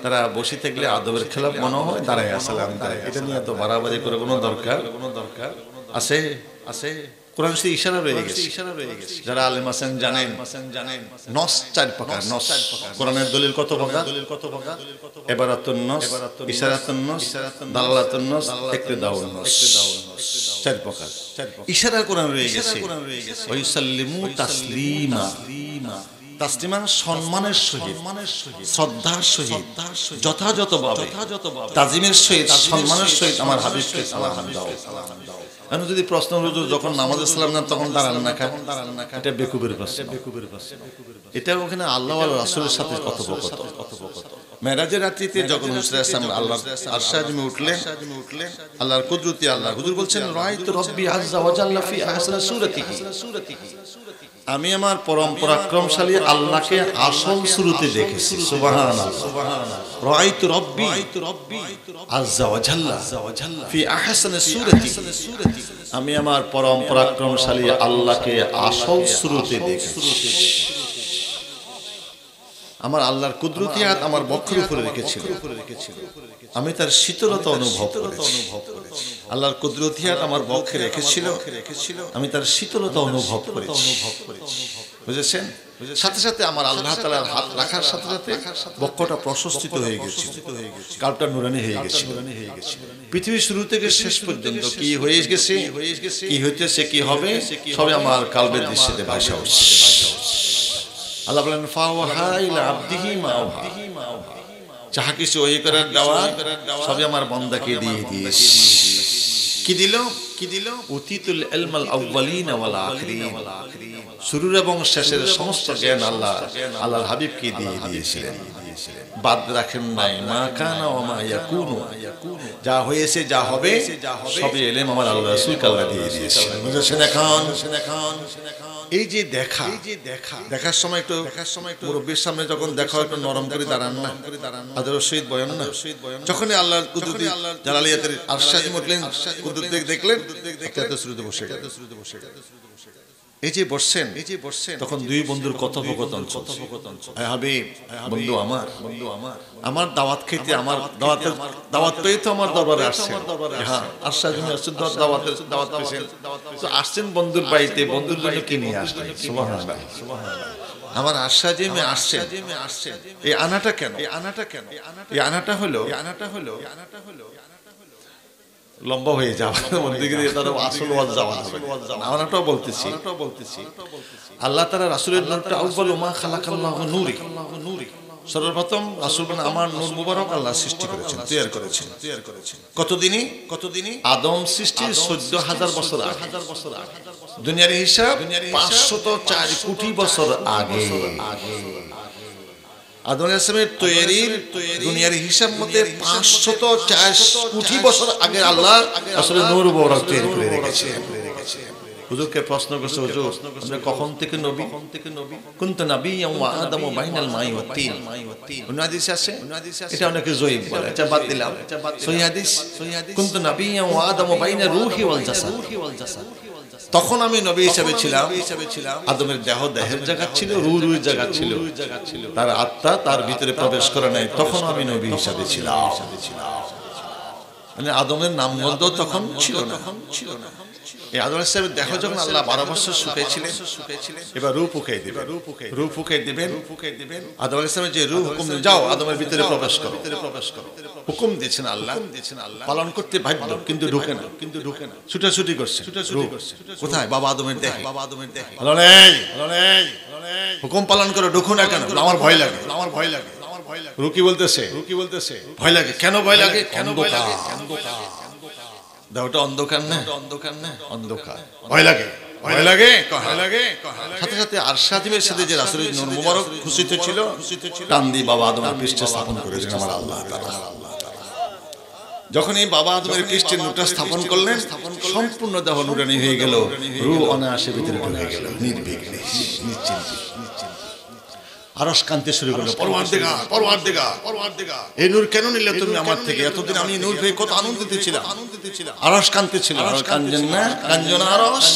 তারা বসে থাকলে আদবের খেলাফ মনে হয়, দাঁড়ায় সালাম দেয়। এটা নিয়ে তো বাড়াবাড়ি করে কোনো দরকার আছে? কোরআন শরীফে ইশারা রয়ে গেছে। যারা আলেম আছেন জানেন, নস 4 প্রকার। নস কোরআনের দলিল কত প্রকার? ইবারাতুন নস, ইশারাতুন নস, দালালাতুন নস, ইকতিদাউন নস, 4 প্রকার ইশারা কোরআন রয়ে গেছে। ওয়া ইউসাল্লিমু তাসলিমা, তাসলিমান সম্মানের সহিত, শ্রদ্ধার সহিত, যথাযথভাবে, তাজিমের সহিত, সম্মানের সহিত আমার হাবিবকে সালাম দাও। আমি যদি প্রশ্ন হলো যখন নামাজে সালাম না তখন দাঁড়ান না কেন, এটা বেকুবের প্রশ্ন। এটা ওখানে আল্লাহ ওয়া রাসূলের সাথে কথোপকথন। মেরাজের রাত্রিতে যখন হুজুর সাল্লাল্লাহু আল্লাহর আরশে আজিমে উঠলেন, আল্লাহর কুদরতি আল্লাহ, হুজুর বলছেন রাআইতু রাব্বি আযজা ওয়া জাল্লা ফি আহসানি সূরাতিহি, আমি আমার পরম পরাক্রমশালী আল্লাহকে আসল শুরুতে দেখেছি। সুবহানাল্লাহ। রাআইতু রাব্বি আযজা ওয়া জাল্লা ফি আহসানি সূরাতিহি, আমি আমার পরম পরাক্রমশালী আল্লাহকে আসল শুরুতে দেখেছি। আমার আল্লাহর কুদরতি হাত আমার বক্ষের উপরে রেখেছিল, আমি তার শীতলতা অনুভব করেছি। আল্লাহর কুদরতি হাত আমার বক্ষে রেখেছিল, আমি তার শীতলতা অনুভব করেছি। বুঝেছেন? সাথে সাথে আমার আল্লাহ তাআলার হাত রাখার সাথে সাথে বক্ষটা প্রশস্তিত হয়ে গেছে, কালটা নুরানি হয়ে গেছে। পৃথিবীর শুরু থেকে শেষ পর্যন্ত কি হয়ে গেছে, কি হইতেছে, কি হবে, সবই আমার কালবের দৃষ্টিতে ভাসা উঠছে। আল্লাহ বলেন ফাওহা ইলা আবদিহি মা আওহা, যাহা কিছু ওহী করার দাওয়াত সবই আমার বান্দাকে দিয়ে দিয়েছি। কি দিল? উতিতুল ইলমাল আউয়ালিন ওয়াল আখিরিন, শুরুর এবং শেষের সমস্ত জ্ঞান আল্লাহর হাবিবকে দিয়ে দিয়েছিলেন। বাদ রাখেন নাই মা কানা ওয়া মা ইয়াকুনু, যা হয়েছে যা হবে সবই এলেম আমার আল্লাহ রাসূলকে আল্লাহ দিয়ে দিয়েছেন। বুঝেছেন এখন? এই যে দেখার সময় একটু মুরব্বির সামনে যখন দেখা হয় একটু নরম করে দাঁড়ান না, আদরের সহিত বয়ান না। যখনই আল্লাহর কুদরতি জালালিয়াতের আরশাদি উঠলেন, কুদরত দেখলেন, একটা শ্রুতে বসে এই যে বসছেন তখন দুই বন্ধুর কথোপকথন হাবিব, বন্ধু আমার আমার দাওয়াত খেতে, আমার দাওয়াত পেয়ে তো আমার দরবারে আসছেন। হ্যাঁ, আরশাদি আসছেন, দাওয়াত পেয়েছেন তো আসছেন বন্ধুর বাড়িতে, বন্ধুর জন্য কি নিয়ে আসছেন? সুবহানাল্লাহ। আমার আরশাদি আসছেন, এই আনাটা কেন? এই আনাটা হলো লম্বা হয়ে যাওয়া, আসল ওয়াজ যাওয়া আমরাটাও বলতেছি। আল্লাহ তাআলা রাসূলের নূরটা আউয়ালু মা খালাকাল্লাহু নূরি, সর্বপ্রথম রাসূল আমার নূর মুবারক আল্লাহ সৃষ্টি করেছেন, তৈরি করেছেন। কতদিনই আদম সৃষ্টির ১৪,০০০ বছর আগে, দুনিয়ার হিসাব ৫০৪ কোটি বছর আগে। আদম আলাইহিস সালামের তৈরির দুনিয়ার হিসাব মতে ৫০৪ কোটি বছর আগে আল্লাহ আসলে নূর মুবারক তৈরি করে রেখেছেন। হুজুরকে প্রশ্ন করছে, হুজুর আপনি কখন থেকে নবী? কুনতু নাবিয়্যান ওয়া আদামু বাইনাল মাই ওয়াত তিন। অন্য হাদিসে আছে, এটা অনেকে যঈফ বলে, এটা বাদ দিলাম। সহিহ হাদিস, কুনতু নাবিয়্যান ওয়া আদামু বাইনা রূহি ওয়াল জাসাদ। তখন আমি নবী হিসেবে ছিলাম, আদমের দেহের জায়গা ছিল, রুহের জায়গা ছিল, তার আত্মা তার ভিতরে প্রবেশ করে নাই, তখন আমি নবী হিসেবে ছিলাম। মানে আদমের নামগন্ধ তখন ছিল না। এই আদম আলাইহিস সালামের দেহ যখন আল্লাহ ১২ বছর শুকাইছিলেন, এবার রূহ ফুঁকাই দিবেন। আদম আলাইহিস সালামের যে রূহ হুকুম, যাও আদমের ভিতরে প্রবেশ করো, হুকুম দিয়েছেন আল্লাহ, পালন করতে বাধ্য, কিন্তু ঢুকে না, ছুটাছুটি করছে। কোথায়? বাবা আদমের দেহে। হুকুম পালন করো, ঢুকো না কেন? আমার ভয় লাগে। রূহ কি বলতেছে? ভয় লাগে। কেন ভয় লাগে? দেহটা অন্ধকার না, অন্ধকার, ভয় লাগে। সাথে সাথে আরশাদিমের সাথে যে রাসূলের নূর মুবারক খুশিতে ছিল, টান দিয়ে বাবা আদমের পৃষ্ঠে স্থাপন করেছেন আমার আল্লাহ তাআলা। যখন এই বাবা আদমের পৃষ্ঠে নূরটা স্থাপন করলেন, সম্পূর্ণ দেহ নূরানি হয়ে গেল, রূহ অনায়াসে ভিতরে ঢুকে গেল, নির্বিঘ্নে, নিশ্চিন্তে। আরশ কাঁদতে শুরু করলো, পরওয়ারদিগার, এই নূর কেন নিলে তুমি আমার থেকে? এতদিন আমি নূর পেয়ে কত আনন্দিত ছিলাম। আরশ কাঁদতেছিল, কাঞ্জন না, কাঞ্জন আরশ।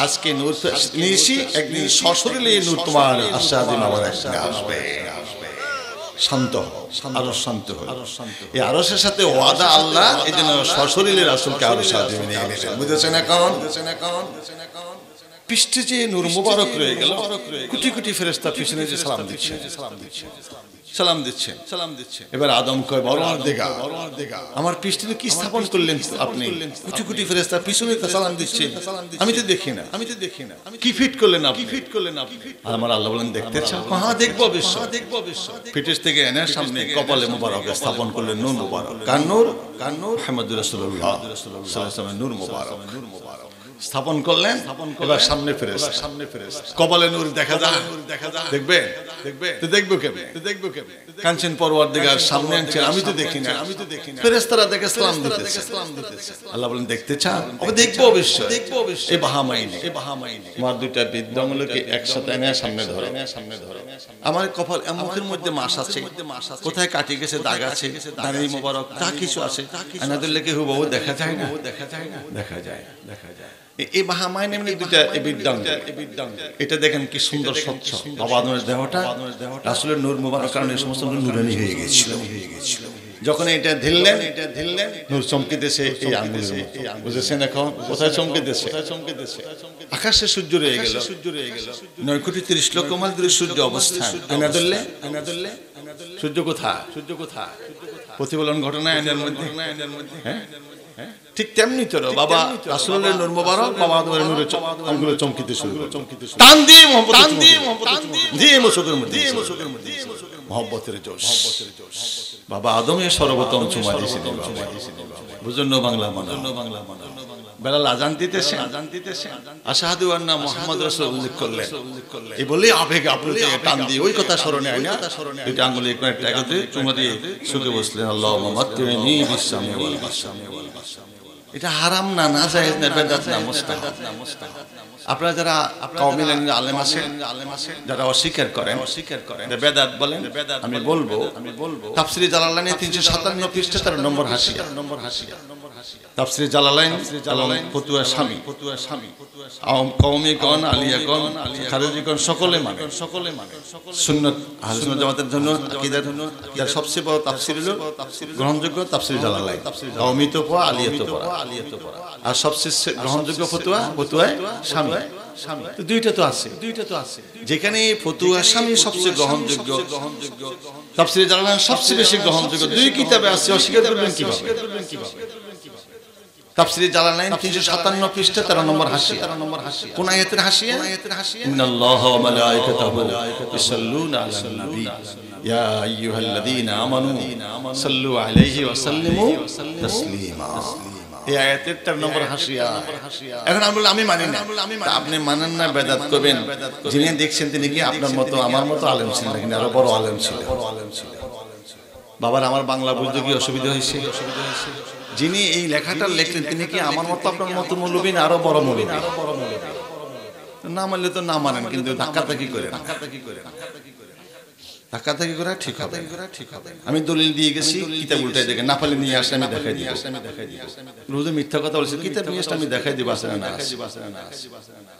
আজকে নূর নিয়েছি, একদিন সশরীরে এই নূর তোমার আরশাদিম আমার একসঙ্গে আসবে। শান্ত হও, আরশ শান্ত হও। এই আরশের সাথে ওয়াদা আল্লাহ, এই জন্য সশরীরে রাসূলকে আরশাদিমে নিয়ে গেলেন। বুঝেছেন এখন? পৃষ্ঠে যে নূর মুবারক রয়ে গেল, কোটি কোটি ফেরেশতা পিছনে যে সালাম দিচ্ছে। এবার আদম কয়, পরওয়ারদিগার, আমার পৃষ্ঠে কি স্থাপন করলেন আপনি? কোটি কোটি ফেরেশতা পিছনে সালাম দিচ্ছে, আমি তো দেখি না। কি ফিট করলেন আপনি? আমার আল্লাহ বলেন, দেখতে চাও? হ্যাঁ দেখবো, অবশ্য। ফিটের থেকে এনে সামনে কপালে মুবারকে স্থাপন করলেন নূর মুবারক। কার নূর? মুহাম্মদুর রাসূলুল্লাহ সাল্লাল্লাহু আলাইহি ওয়াসাল্লামের নূর মুবারক স্থাপন করলেন। এবার সামনে ফেরেশতা, কপালে নূর দেখা যায়, দেখবো কেমনে? কাঞ্চন পরওয়ারদিগার সামনে আনছেন, আমি তো দেখি না। ফেরেশতারা দেখে সালাম দিতেছে। আল্লাহ বলেন, দেখতে চান? দেখবো, অবশ্য। এই বাহামাইনে আমার দুইটা বিদ্যাঙ্গলকে একসাথে এনে সামনে ধরে। আমার কপাল মুখের মধ্যে মাস আছে, কোথায় কাটি গেছে, দাগ আছে, দাঁড়িয়ে মোবারক যা কিছু আছে, এনাদের লেগে হুবহু দেখা যায় না? দেখা যায়। এই বাহামাইন এমনি দুইটা বিদ্যাঙ্গ, এটা দেখেন কি সুন্দর স্বচ্ছ। বাবা আদমের দেহটা রাসূলের নূর মুবারক কারণে সমস্ত নূরানি হয়ে গিয়েছিল। যখন এটা ঢেললেন, নূর চমকিতেছে এই আঙ্গুলের মধ্যে। বুঝেছেন এখন? কোথায় চমকিতেছে? আকাশে সূর্য রয়ে গেল, 9,30,00,000 মাইল দূরে সূর্য অবস্থান। এনা ধরলে সূর্য কোথায়? প্রতিফলন ঘটনা এনার মধ্যে। হ্যাঁ, ঠিক তেমনি তো বাবা রাসূলের নূর মুবারক বাবা আদমের নূরে আঙ্গুলে চমকিতে শুরু করে। টান দিয়ে চোখের মধ্যে মহব্বতের জোশ। বাবা আদমের সর্বপ্রথম চুমা দিয়েছিলেন। বুঝুন বাংলা মানা, বেলাল আজান দিতেছে, আশহাদু আন্না মুহাম্মদ রাসূলুল্লাহ উল্লেখ করলেন। এই বলে আবেগে আপ্লুত টান দিয়ে ওই কথা স্মরণে আয় না, দুইটা আঙ্গুলে একটা একত্রে চুমা দিয়ে শুকে বসলেন, আল্লাহুম্মা মাত্তিনি বিসামি ওয়াল বাসামি। এটা হারাম না, নাজায়েজ না, বেদাত না, মুস্তাহাব। আপনারা যারা কওমি আলেম আছেন, যারা অস্বীকার করেন বেদাত বলেন, আমি বলবো তাফসীরে জালালাইনে 357 পৃষ্ঠা 13 নম্বর হাসিয়া, তাফসীরে জালালাইন ফতুয়া স্বামী, কওমিগণ, আলিয়াগণ, খারেজিগণ সকলে মানে সুন্নাত আহলে সুন্নাত জামাতের জন্য আকীদার যার সবচেয়ে বড় তাফসীর হলো গ্রহণযোগ্য তাফসীরে জালালাইন, কওমি তো পড়া, আলিয়া তো পড়া, আর সবচেয়ে গ্রহণযোগ্য ফতুয়ায় স্বামী। তো দুইটা তো আছে, যেখানে ফতুয়া স্বামী সবচেয়ে গ্রহণযোগ্য, তাফসীরে জালালাইন সবচেয়ে বেশি গ্রহণযোগ্য, দুই কিতাবে আছে, অস্বীকার করবেন কিভাবে? তাফসীরে জালালাইন 357 পৃষ্ঠা 13 নম্বর হাসিয়া, কোন আয়াতের হাসিয়া? ইন্নাল্লাহা ওয়া মালায়েকাতাহু ইউসাল্লুনা আলান নবী ইয়া আইয়ুহাল্লাযীনা আমানু সাল্লু আলাইহি ওয়া সাল্লিমু তাসলিমা। এই আয়াতের 13 নম্বর হাসিয়া। এখন আমি মানি না, আপনি মানেন না, বেদাত করবেন। যিনি দেখছেন তিনি কি আপনার মতো আমার মতো আলেম ছিলেন নাকি আরো বড় আলেম ছিলেন? বাবার আমার বাংলা বুঝতে কি অসুবিধা হয়েছে? যিনি এই লেখাটা লিখলেন তিনি কি আমার মতো আপনার মতো মৌলবী না আরো বড় মৌলবী? না মানলে তো না মানেন, কিন্তু ধাক্কাধাক্কি করে ঠিক হবে। আমি দলিল দিয়ে গেছি, কিতাব উল্টাই দেখে না পারলে নিয়ে আসলে আমি দেখাই দিই। রোজ মিথ্যা কথা বলছি, কিতাব নিয়ে আসলে আমি দেখাই দিব। আসলে না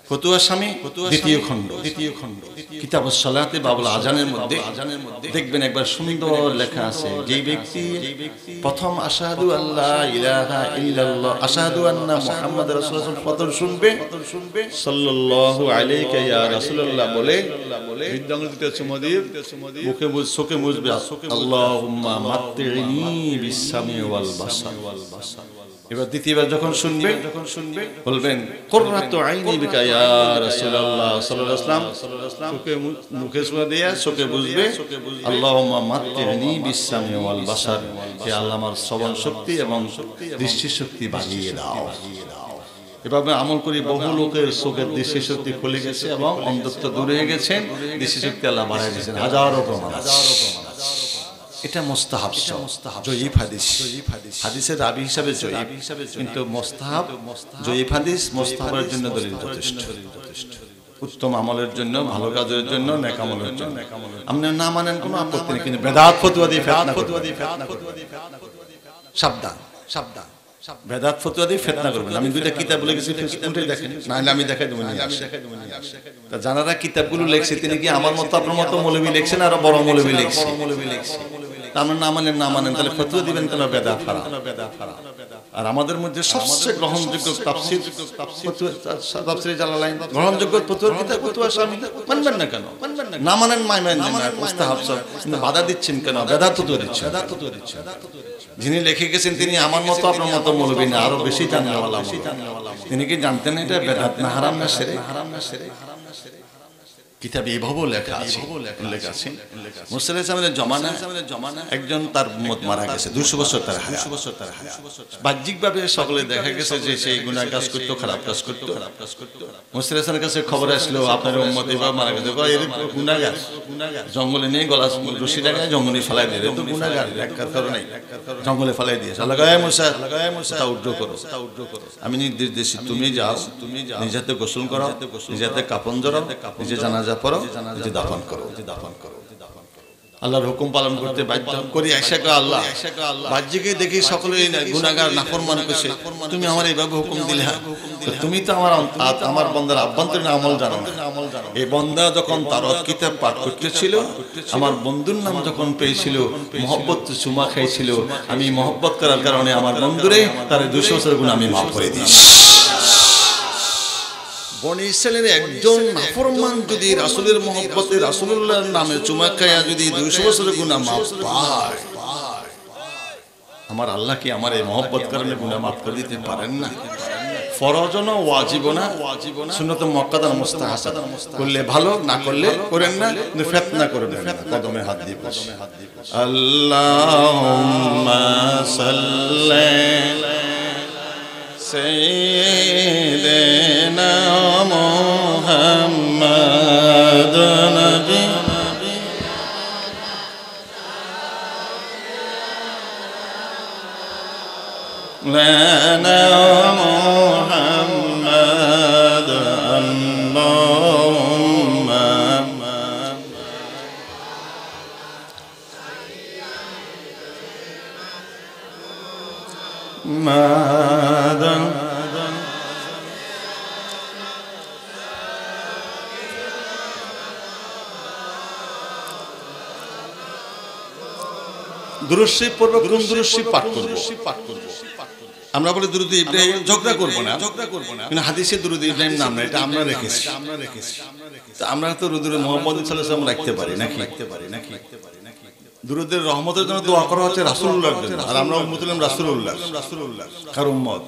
ফতুয়া স্বামী দ্বিতীয় খণ্ড কিতাবুস সালাতে বাবুল আজানের মধ্যে দেখবেন একবার সুন্দর লেখা আছে, যে ব্যক্তি প্রথম আশহাদু আল্লাহ ইলাহা ইল্লাল্লাহ আশহাদু আন্না মুহাম্মাদুর রাসূলুল্লাহ ফতর শুনবে, সাল্লাল্লাহু আলাইকা ইয়া রাসূলুল্লাহ বলে বিদ্যাঙ্গিতে চুমা দিয়ে মুখে চোখে মুছবে, আল্লাহুম্মা মাত্তিনি বিসামি ওয়াল বাসার। এবার দ্বিতীয়বার যখন শুনবে বলবেন কুররাতু আইনি বিকা ইয়া রাসূলুল্লাহ সাল্লাল্লাহু আলাইহি ওয়াসাল্লাম, মুখে চুমা দিয়ে চোখে বুঝবে, আল্লাহুম্মা মাত্তিনি বিসামি ওয়াল বাসার, হে আল্লাহ আমার শ্রবণ শক্তি এবং দৃষ্টি শক্তি বাড়িয়ে দাও। এভাবে আমল করি বহু লোকের চোখের দৃষ্টিশক্তি খুলে গেছে এবং অন্ধত্ব দূর হয়ে গেছে, দৃষ্টিশক্তি আল্লাহ বাড়ায় দিয়েছেন। হাজারো প্রমাণ। এটা মুস্তাহাব, জয়ীফ হাদিস, হাদিসের রাবি হিসাবে জয়ীফ, কিন্তু মুস্তাহাব জয়ীফ হাদিস মুস্তাহাবের জন্য দলিল যথেষ্ট, উত্তম আমলের জন্য, ভালো কাজের জন্য, নেক আমলের জন্য। আপনি না মানেন কোনো আপত্তি নেই, কিন্তু বেদাত ফতোয়া দিয়ে ফিতনা করবেন। সাবধান। বেদাত ফতোয়া দিয়ে ফিতনা করবেন। আমি দুইটা কিতাব বলে গেছি, উঠে দেখেন, নাহলে আমি দেখাই দেবো। তা যারা কিতাবগুলো লিখছে তিনি কি আমার মতো আপনার মতো মৌলবী লিখছেন, আরো বড় মৌলবী লিখছে। আমরা না মানেন তাহলে ফতোয়া দিবেন কেন? বেদাত হারাম। আর আমাদের মধ্যে সবচেয়ে গ্রহণযোগ্য তাফসীরে জালালাইন, গ্রহণযোগ্য ফতোয়ার কিতাব ফতোয়া স্বামী। মানবেন না কেন? না মানেন, মুস্তাহাব সব, কিন্তু বাধা দিচ্ছেন কেন? বেদাত ফতোয়া দিচ্ছেন। যিনি লিখে গেছেন তিনি আমার মতো আপনার মতো মৌলবী না, আরো বেশি জাননেওয়ালা। তিনি কি জানতেন এটা বেদাত না হারাম না শিরক? কিতাবে এইভাবেও লেখা আছে, উল্লেখ আছে। মুসা আলাইহিস সালামের জমানা একজন তার উম্মত মারা গেছে, 200 বছর তার হায়াত। বাহ্যিকভাবে সকলে দেখা গেছে যে সেই গুনাহ কাজ করতো, খারাপ কাজ করতো। মুসা আলাইহিস সালামের কাছে খবর আসলো আপনার উম্মত এভাবে মারা গেছে, এর গুনাহগার, জঙ্গলে নিয়ে গলা রশি লাগায় জঙ্গলে ফেলাই দিলে তো গুনাহগার, একটা কারণ নাই, জঙ্গলে ফেলাই দিয়েছে। আল্লাহ কয় মুসা তা উদ্র করো, আমি নির্দেশ দিয়েছি, তুমি যাও, নিজে হাতে গোসল করো, নিজে হাতে কাফন জড়াও, নিজে জানাজা পড়ো, নিজে দাফন করো। আল্লাহর হুকুম পালন করতে বাধ্য করি। আল্লাহ বাহ্যিকে দেখি সকলে গুনাহগার নাফরমান করছে, তুমি আমার এইভাবে হুকুম দিলে, তুমি তো আমার বান্দার আভ্যন্তরীণ আমল জানো না। এই বান্দা যখন তাওরাত কিতাব পাঠ করতেছিল, আমার বন্ধুর নাম যখন পেয়েছিল, মহব্বত চুমা খাইছিল, আমি মহব্বত করার কারণে আমার বন্ধুরে তার 200 বছরের গুনাহ আমি মাফ করে দিয়েছি। বনি ইসরাইলের একজন নাফরমান যদি রাসূলের মহব্বতে রাসূলুল্লাহর নামে চুমা খায়া যদি 200 বছরের গুনাহ মাফ পায়, আমার আল্লাহ কি আমার এই মহব্বত কারণে গুনাহ মাফ করে দিতে পারেন না? ফরজ না, ওয়াজিব না, সুন্নাত মুআক্কাদা মুস্তাহাব, করলে ভালো, না করলে করেন না, কিন্তু ফিতনা করবেন না। কদমে হাত দিয়ে আল্লাহুম্মা সাল্লি سيدنا محمد نبي لنا محمد اللهم ماذا দুরূদ পড়ব কোন দুরূদ পাঠ করব আমরা বলি দুরূদ ইব্রাহিম ঝগড়া করব না কিন্তু হাদিসে দুরূদ ইব্রাহিম নাম না এটা আমরা রেখেছি তো আমরা তো দুরূদ মুহাম্মদ সাল্লাল্লাহু আলাইহি ওয়াসাল্লাম রাখতে পারি নাকি দুরূদের রহমতের জন্য দোয়া করা হচ্ছে রাসূলুল্লাহর জন্য আর আমরা উম্মতুল রাসূলুল্লাহ কার উম্মত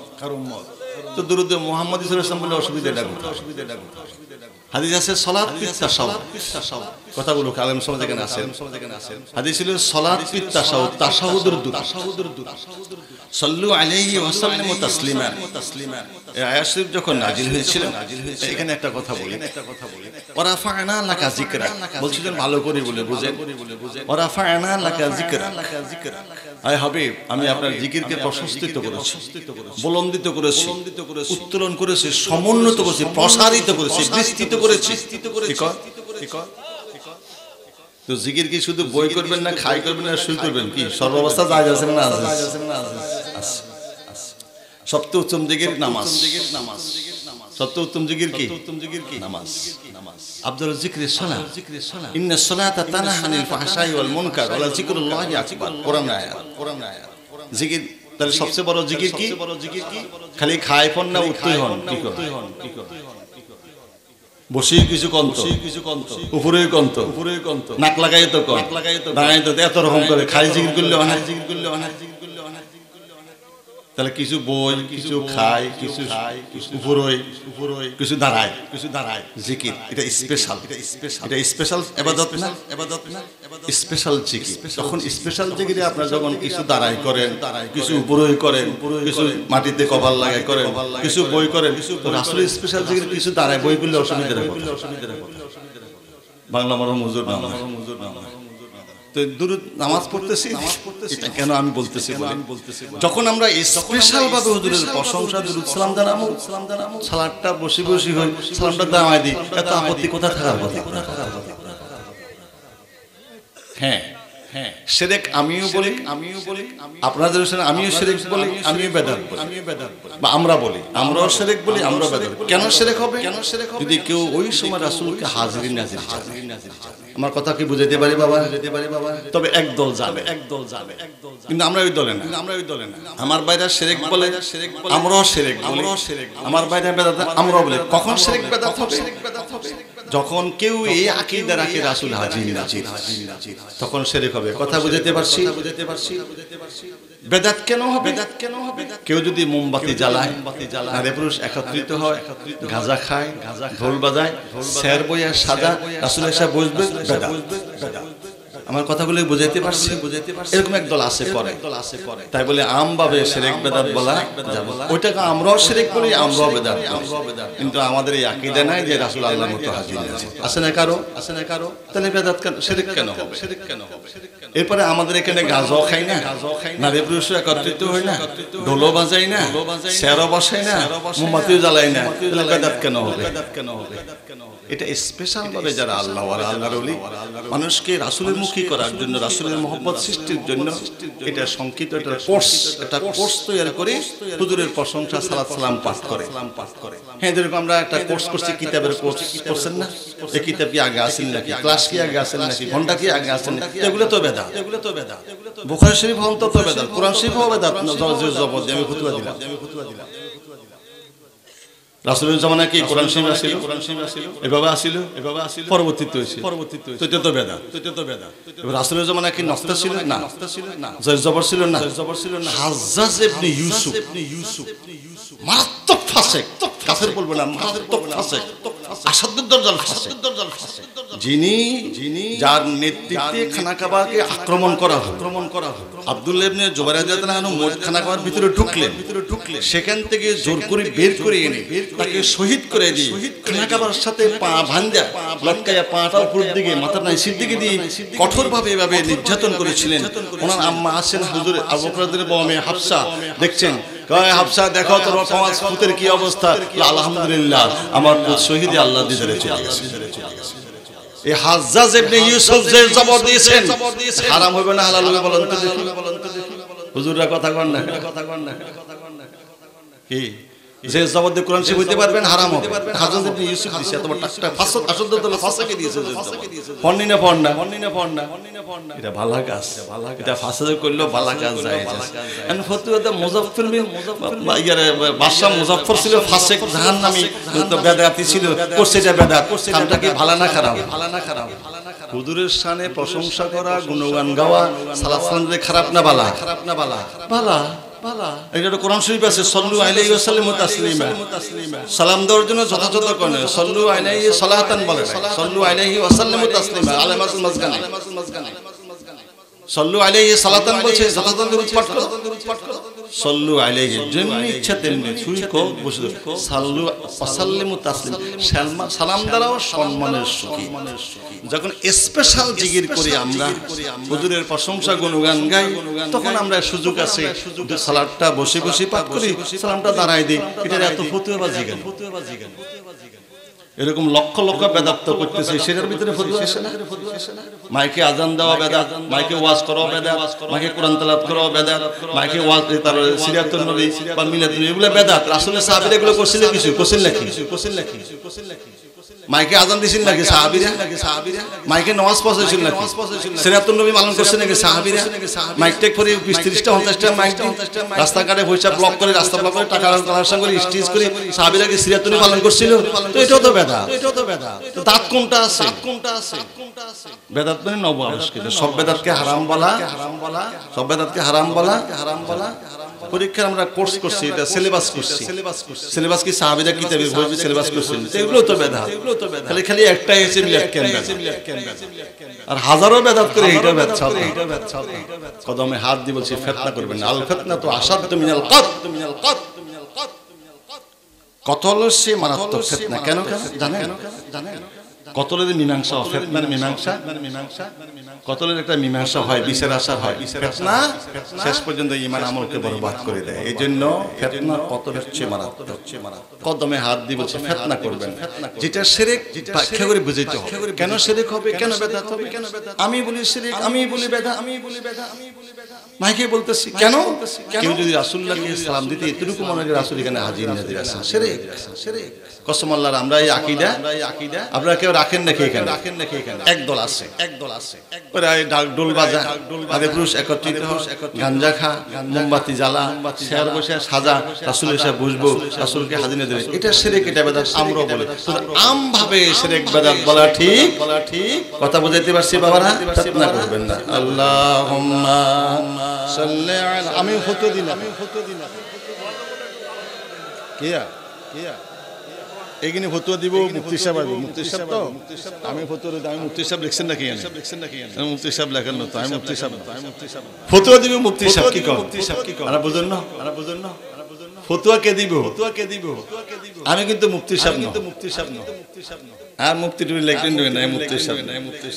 তো দুরূদ মুহাম্মদ সাল্লাল্লাহু আলাইহি ওয়াসাল্লাম বলে অসুবিধাটা কোথায় হাদিস আছে সালাত ফিত তাশাহুদ কথাগুলো আলেম সমাজ এখানে আছেন হাদিস ছিল সালাত ফিত তাশাহুদ তাশাহুদের দুরূদ সাল্লু আলাইহি ওয়া সাল্লিমু তাসলিমান এই আয়াত শরীফ যখন নাজিল হয়েছিল এখানে একটা কথা বলি ওয়া রাফা'না লাকা যিকরা বলছিলেন ভালো করে বলে বুঝেন ওয়া রাফা'না লাকা যিকরা আয় হাবিব আমি আপনার জিকিরকে প্রশস্তিত করেছি বুলন্দিত করেছি উত্তোলন করেছি সমুন্নত করেছি প্রসারিত করেছি বিস্তৃত করেছি ঠিক তো জিকির কি শুধু বই করবেন না খাই করবেন না শুই করবেন কি সর্বাবস্থা জায়েজ আছে না আছে সবচেয়ে উত্তম জিকির নামাজ সবচেয়ে উত্তম জিকির কি নামাজ আফদালু যিকরি সালাত ইন্নাস সালাতা তানহা আনিল ফাহশাই ওয়াল মুনকার ওয়া যিকরুল্লাহি আকবার কোরআন আয়াত জিকির তাহলে সবচেয়ে বড় জিকির কি খালি খায় ফোন না উত্তই হন কি বসি কিছু কন্ত উপরে কন্ত নাক লাগাই তো কন দাঁড়াই তো এত রকম করে খাই জিকির করলে অনেক তাহলে কিছু বই কিছু খায় কিছু উপরে কিছু দাঁড়ায় জিকির এটা স্পেশাল ইবাদত না স্পেশাল জিকির তখন স্পেশাল জিকিরে আপনারা যখন কিছু দাঁড়ায় করেন কিছু উপরে করেন কিছু মাটিতে কপাল লাগায় করেন কিছু বই করেন তো আসলে স্পেশাল জিকির কিছু দাঁড়ায় বই করলে অসুবিধা বাংলা মরহম হুজুর নাম তো দুরূদ নামাজ পড়তেছি এটা কেন আমি বলতেছি যখন আমরা স্পেশাল ভাবে হুজুরের প্রশংসা দুরূদ সালাম জানাবো সালাতটা বসি হই সালামটা দামাই দিই এত আপত্তি কোথা থাকার কথা হ্যাঁ শিরক আমিও বলি আপনাদের আমিও শিরক বলি আমিও বেদাত বলি বা আমরা বলি আমরাও শিরক বলি আমরাও বেদাত কেন শিরক হবে যদি কেউ ওই সময় রাসূলকে হাজিরি নাজির আমার কথা কি বুঝাইতে পারি বাবা তবে একদল যাবে কিন্তু আমরা ওই দলে না আমার বাইরে শিরক বলে আমরাও শিরক বলি আমার বাইরে বেদাত আমরাও বলি কখন শিরক বেদাত হবে যখন কেউ এই আকীদা রাখে রাসূল হাজির নাজির তখন শিরক হবে কথা বুঝাইতে পারছি বেদাত কেন হবে কেউ যদি মোমবাতি জ্বালায় নারী পুরুষ একত্রিত হয় গাঁজা খায় ঢোল বাজায় স্যার বইয়া সাজা রাসূল এসে বসবে বেদাত আমার কথাগুলো বুঝাইতে পারছি এরকম একদল আছে করে তাই বলে আমভাবে শিরক বেদাত বলা যাবে ওইটাকে আমরাও শিরক বলি আমরাও বেদাত কিন্তু আমাদের এই আকীদা নাই যে রাসূল আল্লাহর মতো হাজির আছে না কারো তাহলে বেদাত কেন শিরক কেন হবে এরপরে আমাদের এখানে গাঁজাও খাই না নারী পুরুষ একত্রিত হই না ঢোলও বাজাই না স্যারও বসাই না মোমবাতিও জ্বালাই না তাহলে বেদাত কেন হবে এটা স্পেশাল ভাবে যারা আল্লাহ আর আল্লাহর ওলি মানুষকে রাসূলের মুখী করার জন্য রাসূলের মহব্বত সৃষ্টির জন্য এটা সংক্ষিপ্ত একটা কোর্স তৈরি করে হুজুরের প্রশংসা সালাত সালাম পাঠ করে হ্যাঁ যেরকম আমরা একটা কোর্স করছি কিতাবের কোর্স করছেন না এই কিতাব কি আগে আসেন নাকি ক্লাস কি আগে আসেন নাকি ঘন্টা কি আগে আসেন এগুলো তো বেদাত বুখারী শরীফ অন্তত বেদাত কোরআন শরীফও বেদাত জবরদস্তি আমি খুতবা দিলাম রাসূলের জামানায় কি কোরআন শরীফ ছিল এভাবে আসিল পরবর্তীতে হইছে এটা তো বেদাত রাসূলের জামানায় কি নফতা ছিল না জবর ছিল না হাজ্জাজ ইবনে ইউসুফ মারাত্মক ফাসিক কাফের বলবো না মারাত্মক ফাসিক আসাদুদ দরজাল ফাসিক, যিনি যার নেতৃত্বে খানা কাবাকে আক্রমণ করা হলো। আব্দুল্লাহ ইবনে জুবাইর রাদিয়াল্লাহু আনহু খানা কাবার ভিতরে ঢুকলেন, সেখান থেকে জোর করে বের করে এনে তাকে শহীদ করে দিয়ে খানা কাবার সাথে পা ভাঞ্জা লটকায়া পাটা উপর দিকে মাথার নিচের দিকে দিয়ে কঠোরভাবে এভাবে নির্যাতন করেছিলেন। ওনার আম্মা আছেন হুজুর আবু বকর রাদিয়াল্লাহু আনহু মেয়ে হাফসা, দেখছেন কয় হাফসা দেখো তোমার পাঁচ পুতের কি অবস্থা। আলহামদুলিল্লাহ আমার পুত শহীদে আল্লাহ দিদারে চলে গেছে। এই হাজ্জাজ ইবনে ইউসুফ যে জবাব দিয়েছেন হারাম হবে না হালাল হবে বলেন তো দেখি। হুজুররা কথা কন না, কি যে জবাব দিয়ে কোরআন শরীফ হইতে পারবেন হারাম হবে। হাজ্জাজ ইবনে ইউসুফ দিছে তোমার টাকটা ফাসদ আসাদুল্লাহ ফাসাকে দিয়েছে ফন্নি না ফন্না এটা ভালো কাজ, এটা ফাসাদ করলো ভালো কাজ যায়। এন্ড ফতুয়াতে মুজাফফর বিন বাদশা মুজাফফর ছিল ফাসিক জাহান্নামী, তো বেদাতি ছিল, করছে এটা বেদাত। কামটা কি ভালো না খারাপ? হুজুরের শানে প্রশংসা করা, গুণগান গাওয়া সালাত সালাম খারাপ না বালা? বালা। এটা তো কোরআন শরীফ আছে, সাল্লু আলাইহি ওয়া সাল্লিমু তাসলিমা। সালাম দেওয়ার জন্য যথাযথ কোনে সাল্লু আলাইহি সালাতান বলে, সাল্লু আলাইহি ওয়া সাল্লিমু তাসলিমা। আলামাতুল মাসগানি সাল্লু আলাইহি সালাতান বলছে, যথাযথ পাঠ করো। সাল্লু আলাইহি যেমনি ইচ্ছা তেমনি ছুঁই কো বসে সাল্লু ওয়া সাল্লিমু তাসলিম। সালাম দ্বারাও সম্মানের সুখী। যখন স্পেশাল জিকির করি আমরা, হুজুরের প্রশংসা গুণগান গাই, তখন আমরা সুযোগ আছে সালাতটা বসে বসে পাঠ করি, সালামটা দাঁড়াই দিই। এটা এত ফতুয়াবাজি কেন? এরকম লক্ষ লক্ষ বেদাত তো করতেছে, সেটার ভিতরে ফতুয়া আসে না? মাইকে আজান দেওয়া বেদাত, মাইকে ওয়াজ করা বেদাত, মাইকে কোরআন তেলাওয়াত করা বেদাত, মাইকে ওয়াজ তার সিরাতুন নবী বা মিলাদুন নবী এগুলো বেদাত। রাসূলের সাহাবীরা এগুলো করছিল কিছু? করছিল নাকি? মাইকে আজান দিছিল নাকি সাহাবীরা? মাইকে নামাজ পড়াইছিল নাকি? সিরাতুন নবী পালন করছে নাকি সাহাবীরা? মাইক টেক করে 20-30টা 50টা মাইক রাস্তাঘাটে বসে ব্লক করে, রাস্তা ব্লক করে, টাকা কালেকশন করে, স্টেজ করে সাহাবীরা কি সিরাতুন নবী পালন করছিল? তো এটাও তো বেদাত। তো দাঁত কোনটা আছে? বেদাত মানে নব আবিষ্কৃত। সব বেদাতকে হারাম বলা, সব বেদাতকে হারাম বলা। পরীক্ষা আমরা কোর্স করছি, এটা সিলেবাস করছি। সিলেবাস কি সাহাবীরা কিতাবের বই সিলেবাস করছেন? এগুলো তো বেদাত। খালি একটাই আছে মিলাদ কেন? আর হাজারো বেদাত করে এইটা বেদাত। কদমে হাত দিয়ে বলছি ফিতনা করবেন না। আল ফিতনা তো আসাদ্দু মিনাল কতল। কতল সে মারাত্মক ফিতনা। কেন জানেন? কতলের মীমাংসা, ফিতনার মীমাংসা, কতলের একটা মীমাংসা হয়, বিচার আসার হয়। ফিতনা শেষ পর্যন্ত ঈমান আমলকে বরবাদ করে দেয়। এই জন্য ফিতনা কতলের চেয়ে মারাত্মক। কদমে হাত দিয়ে বলছে ফিতনা করবেন। যেটা শিরক ব্যাখ্যা করে বুঝাইতে হবে। কেন শিরক হবে, কেন বেদাত হবে? আমি বলি শিরক, আমি বলি বেদাত, মাইকে বলতেছি কেন? কেউ যদি রাসূলুল্লাহকে সালাম দিতে এতটুকু মনে হয় রাসূল এখানে হাজির নাজির আছেন, শিরক। কসম আল্লাহর, আমরা এই আকীদা আপনারা কেউ রাখেন নাকি এখানে? একদল আছে, ওরা ঢোল বাজা, আরে পুরুষ একত্রিত গাঞ্জা খা, মোমবাতি জ্বালা, শেয়ার বসে সাজা, রাসূল এসে বসবো, রাসূলকে হাজির নাজির। এটা শিরক, এটা বেদাত আমরাও বলি। আম ভাবে শিরক বেদাত বলা ঠিক। কথা বুঝাইতে পারছি বাবারা? ফিতনা করবেন না। আল্লাহুম্মা সাল্লি আলা। আমি ফতোয়া দিলাম কিয়া এখানে ফতোয়া দিব, মুফতি সাহেব আসবে। মুফতি সাহেব তো আমি ফতোয়া দিই। আমি মুফতি সাহেব লিখছেন নাকি? মুফতি সাহেব লেখেন না তো, আমি মুফতি সাহেব ফতোয়া দিব। মুফতি সাহেব কি কর? আমরা বুঝুন না, ফতোয়া কে দিব? আমি কিন্তু মুফতি সাহেব না। আর মুফতি টুরি লেখেন না, মুফতি সাহেব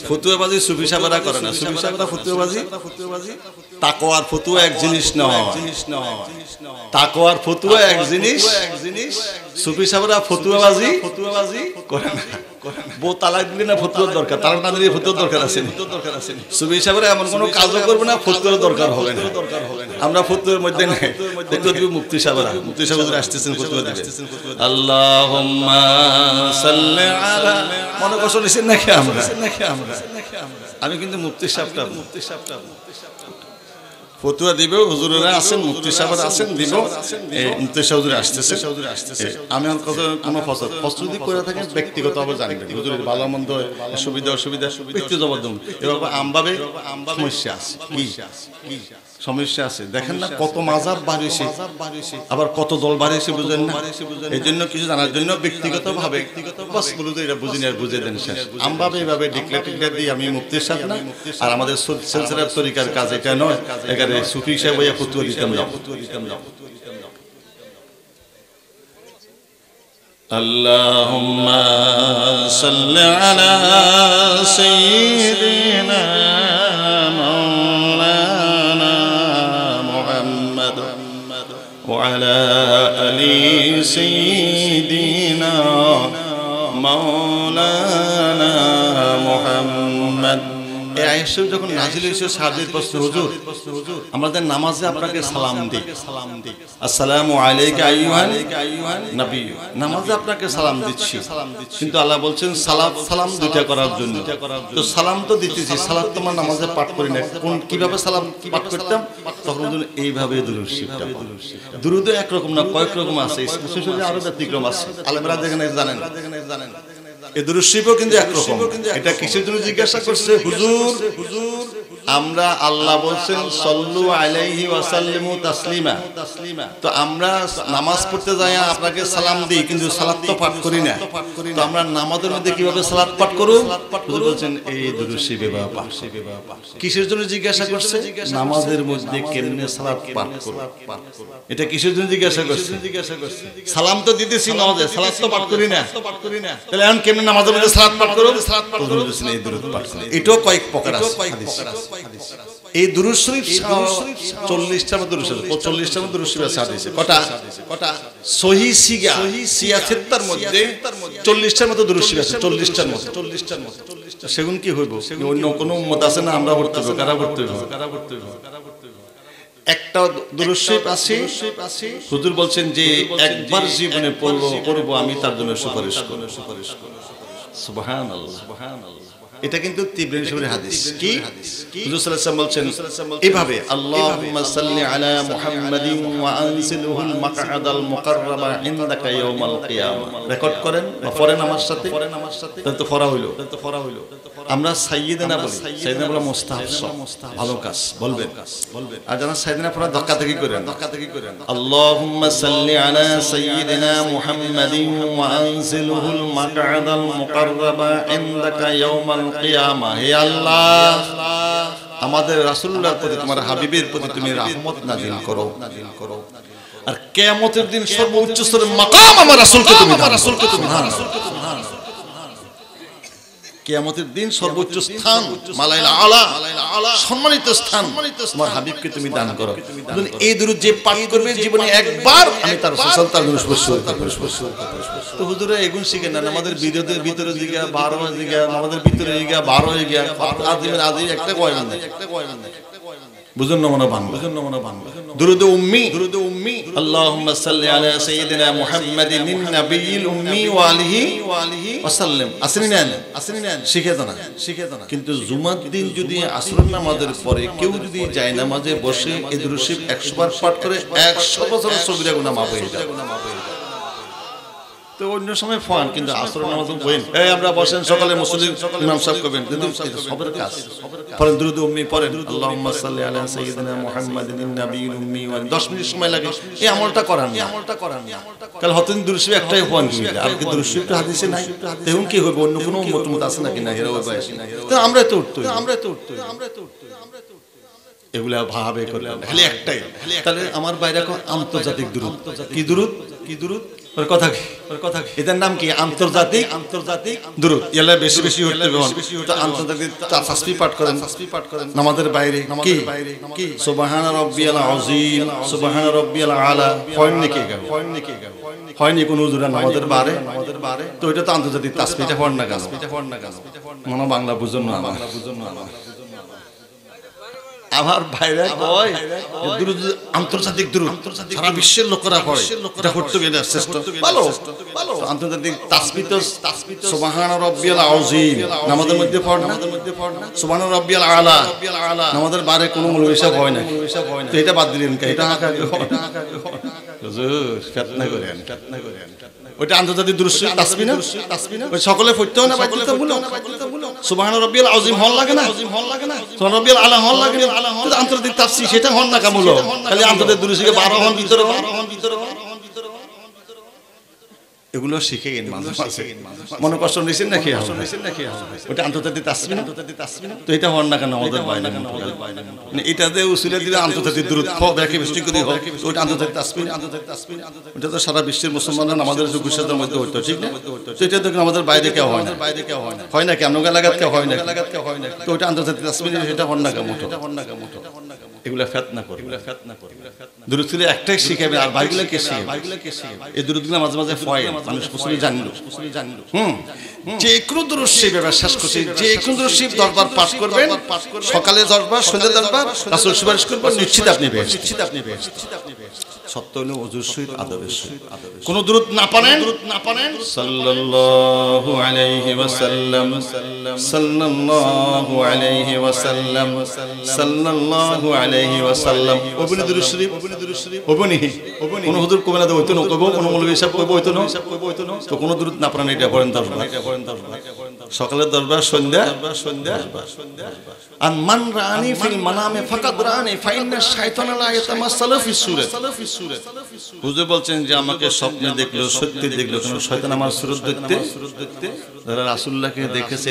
ফতোয়াবাজি সুফি সাহেবরা করে না। সুফি সাহেবরা ফতোয়াবাজি, তাকওয়ার ফতোয়া এক জিনিস নয়। তাকওয়ার ফতোয়া এক জিনিস, সুফি সাহেবরা ফতোয়াবাজি করে না। বউ তালাক দিলে না ফতোয়ার দরকার, তালাক না দিলে ফতোয়ার দরকার আছে। সুফি সাহেবরা এমন কোনো কাজও করবে না ফতোয়ার দরকার হবে না। আমরা ফতোয়ার মধ্যে নাই, ফতোয়া দিব মুফতি সাহেবরা। মুফতি সাহেব আসতেছেন ফতোয়া দিবেন। আল্লাহুম্মা সাল্লি আলা, মনে কষ্ট নিছেন নাকি আমরা? আমি কিন্তু মুফতি সাহেবটা ফতুয়া দিব, হুজুরেরা আছেন, মুফতি সাহেবরা আছেন, দিব। মুফতি সাহেব আসতেছে। আমি আর কোনো ফসল যদি করে থাকেন ব্যক্তিগতভাবে জানবেন, হুজুরের ভালো মন্দ, সুবিধা অসুবিধা ব্যক্তিগত জবাব। এবার আমভাবে সমস্যা আছে, কি সমস্যা আছে দেখেন না, কত মাজাব বাড়িয়েছে, আবার কত দল বাড়িয়েছে, বুঝেন না? এই জন্য কিছু জানার জন্য ব্যক্তিগতভাবে এটা বুঝিনি আর বুঝে দেন শেষ। আমভাবে এইভাবে ডিক্লেয়ার দিই আমি মুফতির সাহেব না, আর আমাদের সিলসিলার তরিকার কাজ এটা নয়। এখানে সুফি সাহেব হইয়া ফতুয়া দিতাম না। আল্লাহুম্মা সাল্লি আলা সাইয়্যিদিনা মাওলানা মুহাম্মদ ওয়া আলা আলি সাইয়্যিদিনা মাওলানা মুহাম্মদ। এই আয়াত যখন নাযিল হয়েছে, সাহাবীর প্রশ্ন, হুজুর আমাদের নামাজে আপনাকে সালাম দিই, আসসালামু আলাইকা আইয়ুহান নবী, নামাজে আপনাকে সালাম দিচ্ছি, কিন্তু আল্লাহ বলছেন সালাম দুইটা করার জন্য। তো সালাম তো দিতেছি, সালাত তোমার নামাজে পাঠ করি না, কোন কিভাবে সালাম পাঠ করতাম? তখন এইভাবে দুরূদ শিখতাম। দুরূদ একরকম না, কয়েক রকম আছে, আরো ব্যতিক্রম আছে। আলেমরা যেখানে জানেন এই দুরূদ শরীফও কিন্তু একরকম। এটা কিসের জন্য জিজ্ঞাসা করছে? হুজুর আমরা আল্লাহ বলছেন সাল্লু আলাইহি ওয়া সাল্লিমু তাসলিমা, তো আমরা নামাজ পড়তে যাই আপনাকে সালাম দিই, কিন্তু সালাত তো পাঠ করি না। তো আমরা নামাজের মধ্যে কিভাবে সালাত পাঠ করব? হুজুর বলছেন এই দুরূদ শরীফে বাবা। কিসের জন্য জিজ্ঞাসা করছে? নামাজের মধ্যে কেমনে সালাত পাঠ করব, এটা কিসের জন্য জিজ্ঞাসা করছে? সালাম তো দিতেছি নামাজে, সালাত তো পাঠ করি না, তাহলে এখন কেমনে নামাজের মধ্যে সালাত পাঠ করব? হুজুর বলছেন এই দুরূদ পাঠ করো। এটাও কয়েক প্রকার আছে। এই দুরূদ শরীফ 40টার মতো দুরূদ শরীফ, 45টার মতো দুরূদ শরীফ আছে হাদিসে। কটা সহিহ সিগা 76টার মধ্যে 40টার মতো দুরূদ শরীফ আছে, 40টার মতো। সেগুন কি হইব? অন্য কোন উম্মত আছে না আমরা পড়তে হবে, কারা পড়তে হবে? একটা দুরূদ শরীফ আছে, হুজুর বলছেন যে একবার জীবনে পড়বো আমি, তার জন্য সুপারিশ করব। সুবহানাল্লাহ, সুবহানাল্লাহ। এটা কিন্তু তিবরিনী শরীফের হাদিস। কি হুজুর সাল্লাল্লাহু আলাইহি ওয়াসাল্লাম বলছেন এভাবে, আল্লাহুম্মা সাল্লি আলা মুহাম্মাদিন ওয়া আনজিলহুল মাকআদাল মুকাররামা ইনদাকা ইয়াউমাল কিয়ামা। রেকর্ড করেন বা পড়েন আমার সাথে, তাহলে তো পড়া হইলো। আমরা সাইয়্যিদিনা বলি, সাইয়্যিদিনা বলা মুস্তাহাব, ভালো কাজ বলবেন। আর যারা সাইয়্যিদিনা পড়া ধাক্কা থেকে করেন, আল্লাহুম্মা সাল্লি আলা সাইয়্যিদিনা মুহাম্মাদিন ওয়া আনজিলহুল মাকআদাল মুকাররামা ইনদাকা ইয়াউমাল কিয়ামা। হে আল্লাহ, আমাদের রাসূলুল্লাহর প্রতি, তোমার হাবিবের প্রতি তুমি রহমত নাযিল করো, আর কিয়ামতের দিন সর্বোচ্চ স্তরের মাকাম আমার রাসূলকে তুমি দাও। সুবহানাল্লাহ। কিয়ামতের দিন সর্বোচ্চ স্থান, মালাইল আলা, সম্মানিত স্থান তোমার হাবিবকে তুমি দান করো। এই দুরূদ যে পাঠ করবে জীবনে একবার, আমি তার রাসূল তার জন্য তো হুজুরে এগুন শিখেন না। আমাদের ভিতরে দিগা 12 দিগা, আমাদের ভিতরে দিগা 12 হয়ে গিয়া আদিমের আদি একটা কয় না, বুঝুন না মনে বাংলা, দুরূদ উম্মি, আল্লাহুম্মা সাল্লি আলা সাইয়্যিদিনা মুহাম্মাদিন নাবিয়্যিল উম্মি ওয়া আলিহি ওয়া সাল্লাম। আসেনি না শিখে তো না। কিন্তু জুমার দিন যদি আসরের নামাজের পরে কেউ যদি যায় নামাজে বসে এই দুরূদ শরীফ 100 বার পাঠ করে, 100 বছরের সগীরা গুনাহ মাফ হয়ে যায়। তো অন্য সময় ফান, কিন্তু আসরের নামাজ বলেন এই আমরা বসেন সকালে মুসল্লি ইমাম সাহেব করবেন, কিন্তু সবের কাজ পড়েন, দুরূদ উম্মি পড়েন, আল্লাহুম্মা সাল্লি আলা সাইয়্যিদিনা মুহাম্মাদিন নাবিয়্যিল উম্মি। 10 মিনিট সময় লাগে, এই আমলটা করান না। কাল হতেন দুরূদ শরীফ একটাই ফান কি, আর কি দুরূদ শরীফ হাদিসে নাই, তেমন কি হবে? অন্য কোনো উম্মত আছে নাকি? না, এরা ওই বয়সী। তো আমরা তো উঠতো। এগুলা ভাবে করলেন খালি একটাই। তাহলে আমার বাইরে আন্তর্জাতিক দুরূদ। কি দুরূদ? ওর কথা কি? এটার নাম কি? আন্তর্জাতিক দুরূদ। এলা বেশি উঠতে হবে। তো আন্তর্জাতিক তাসবিহ পাঠ করেন নামাজের বাইরে। কি সুবহান রাব্বিয়াল আযীম, সুবহান রাব্বিয়াল আলা হয়নি কে গাবে? হয়নি কোন হুজুরা নামাজের বাইরে। তো এটা তো আন্তর্জাতিক তাসবিহ। এটা পড় না কেন? মনে বাংলা বুঝুন না। আমার ভাইরা কয় দুরূদ আন্তর্জাতিক দুরূদ সারা বিশ্বের লোকেরা পড়ে, এটা করতে গেলে শ্রেষ্ঠ ভালো ভালো আন্তর্জাতিক তাসবিহ সুবহান রাব্বিয়াল আযীম নামাজের মধ্যে পড় না, সুবহান রাব্বিয়াল আলা নামাজের বাইরে কোনো মৌলভী সাহেব হয় না, তো এটা বাদ দিলেন কে? এটা হুজুর ফিতনা করেন ওটা আন্তর্জাতিক দুরূদ তাসবিহ না ওই সকলে পড়তে হয় না বাধ্যতামূলক? সুবহান রাব্বিয়াল আযীম হল লাগে না, সুবহান রাব্বিয়াল আলা হল লাগে না, তো আন্তর্জাতিক তাফসীর সেটা হল না কামুলো, খালি আন্তর্জাতিক দুরূদ শিখে 12 হল ভিতরে এগুলো শিখে গেন মাঝে মাঝে মনে কষ্ট নিছেন নাকি? ওটা আন্তর্জাতিক তাসবিহ না, তো এটা হল না কেন আমাদের বাইরে? মানে এটাতে উসিলা দিলে আন্তর্জাতিক দুরূদ দেখে বৃষ্টি করে হোক, ওটা আন্তর্জাতিক তাসবিহ ওটা তো সারা বিশ্বের মুসলমানরা আমাদের যোগ্যতার মধ্যে হতো, ঠিক না? তো এটা দেখুন আমাদের বাইরে কেউ হয় না, হয় না কেন এলাকাত কেউ হয় না, তো ওটা আন্তর্জাতিক তাসবিহ সেটা হল না কেমন? এগুলা ফিতনা করে দুরূদ ছিল একটাই শিখাবে আর বাইগুলা কে শিখাবে? এই দুরূদগুলো মাঝে মাঝে হয় মানুষ মুসলিম জানলো যে কোনো দুরূদ শিব এবার শেষ করছে, যে কোনো দুরূদ শিব দরবার পাঠ করবেন, সকালে দরবার সন্ধ্যা দরবার রাসূল সুপারিশ করবেন, নিশ্চিত আপনি বেহেশত। সত্য হলো ওযুর সহিত আদবের সহিত কোন দুরূদ না পারেন সাল্লাল্লাহু আলাইহি ওয়াসাল্লাম সাল্লাল্লাহু আলাইহি ওয়াসাল্লাম সাল্লাল্লাহু আলাইহি ওয়াসাল্লাম ওবনি দুরূদ শরীফ ওবনি কোন হুজুর কবে না তো হইতো না, কইবো কোন মৌলভী সাহেব কইবো হইতো না, তো কোন দুরূদ না পারেন এটা পড়েন দরবার সকালের দরবার সন্ধ্যা আর মান রানি ফিল মানামে ফাকাদ রানি ফাইন্না শাইতানা লা ইয়াতামাসসালু ফিস সূরাত। হুজুর বলছেন যে আমাকে স্বপ্নে দেখলো, সত্যি দেখলো, কারণ শয়তান আমার সুরত দেখতে যারা রাসূলুল্লাহকে দেখেছে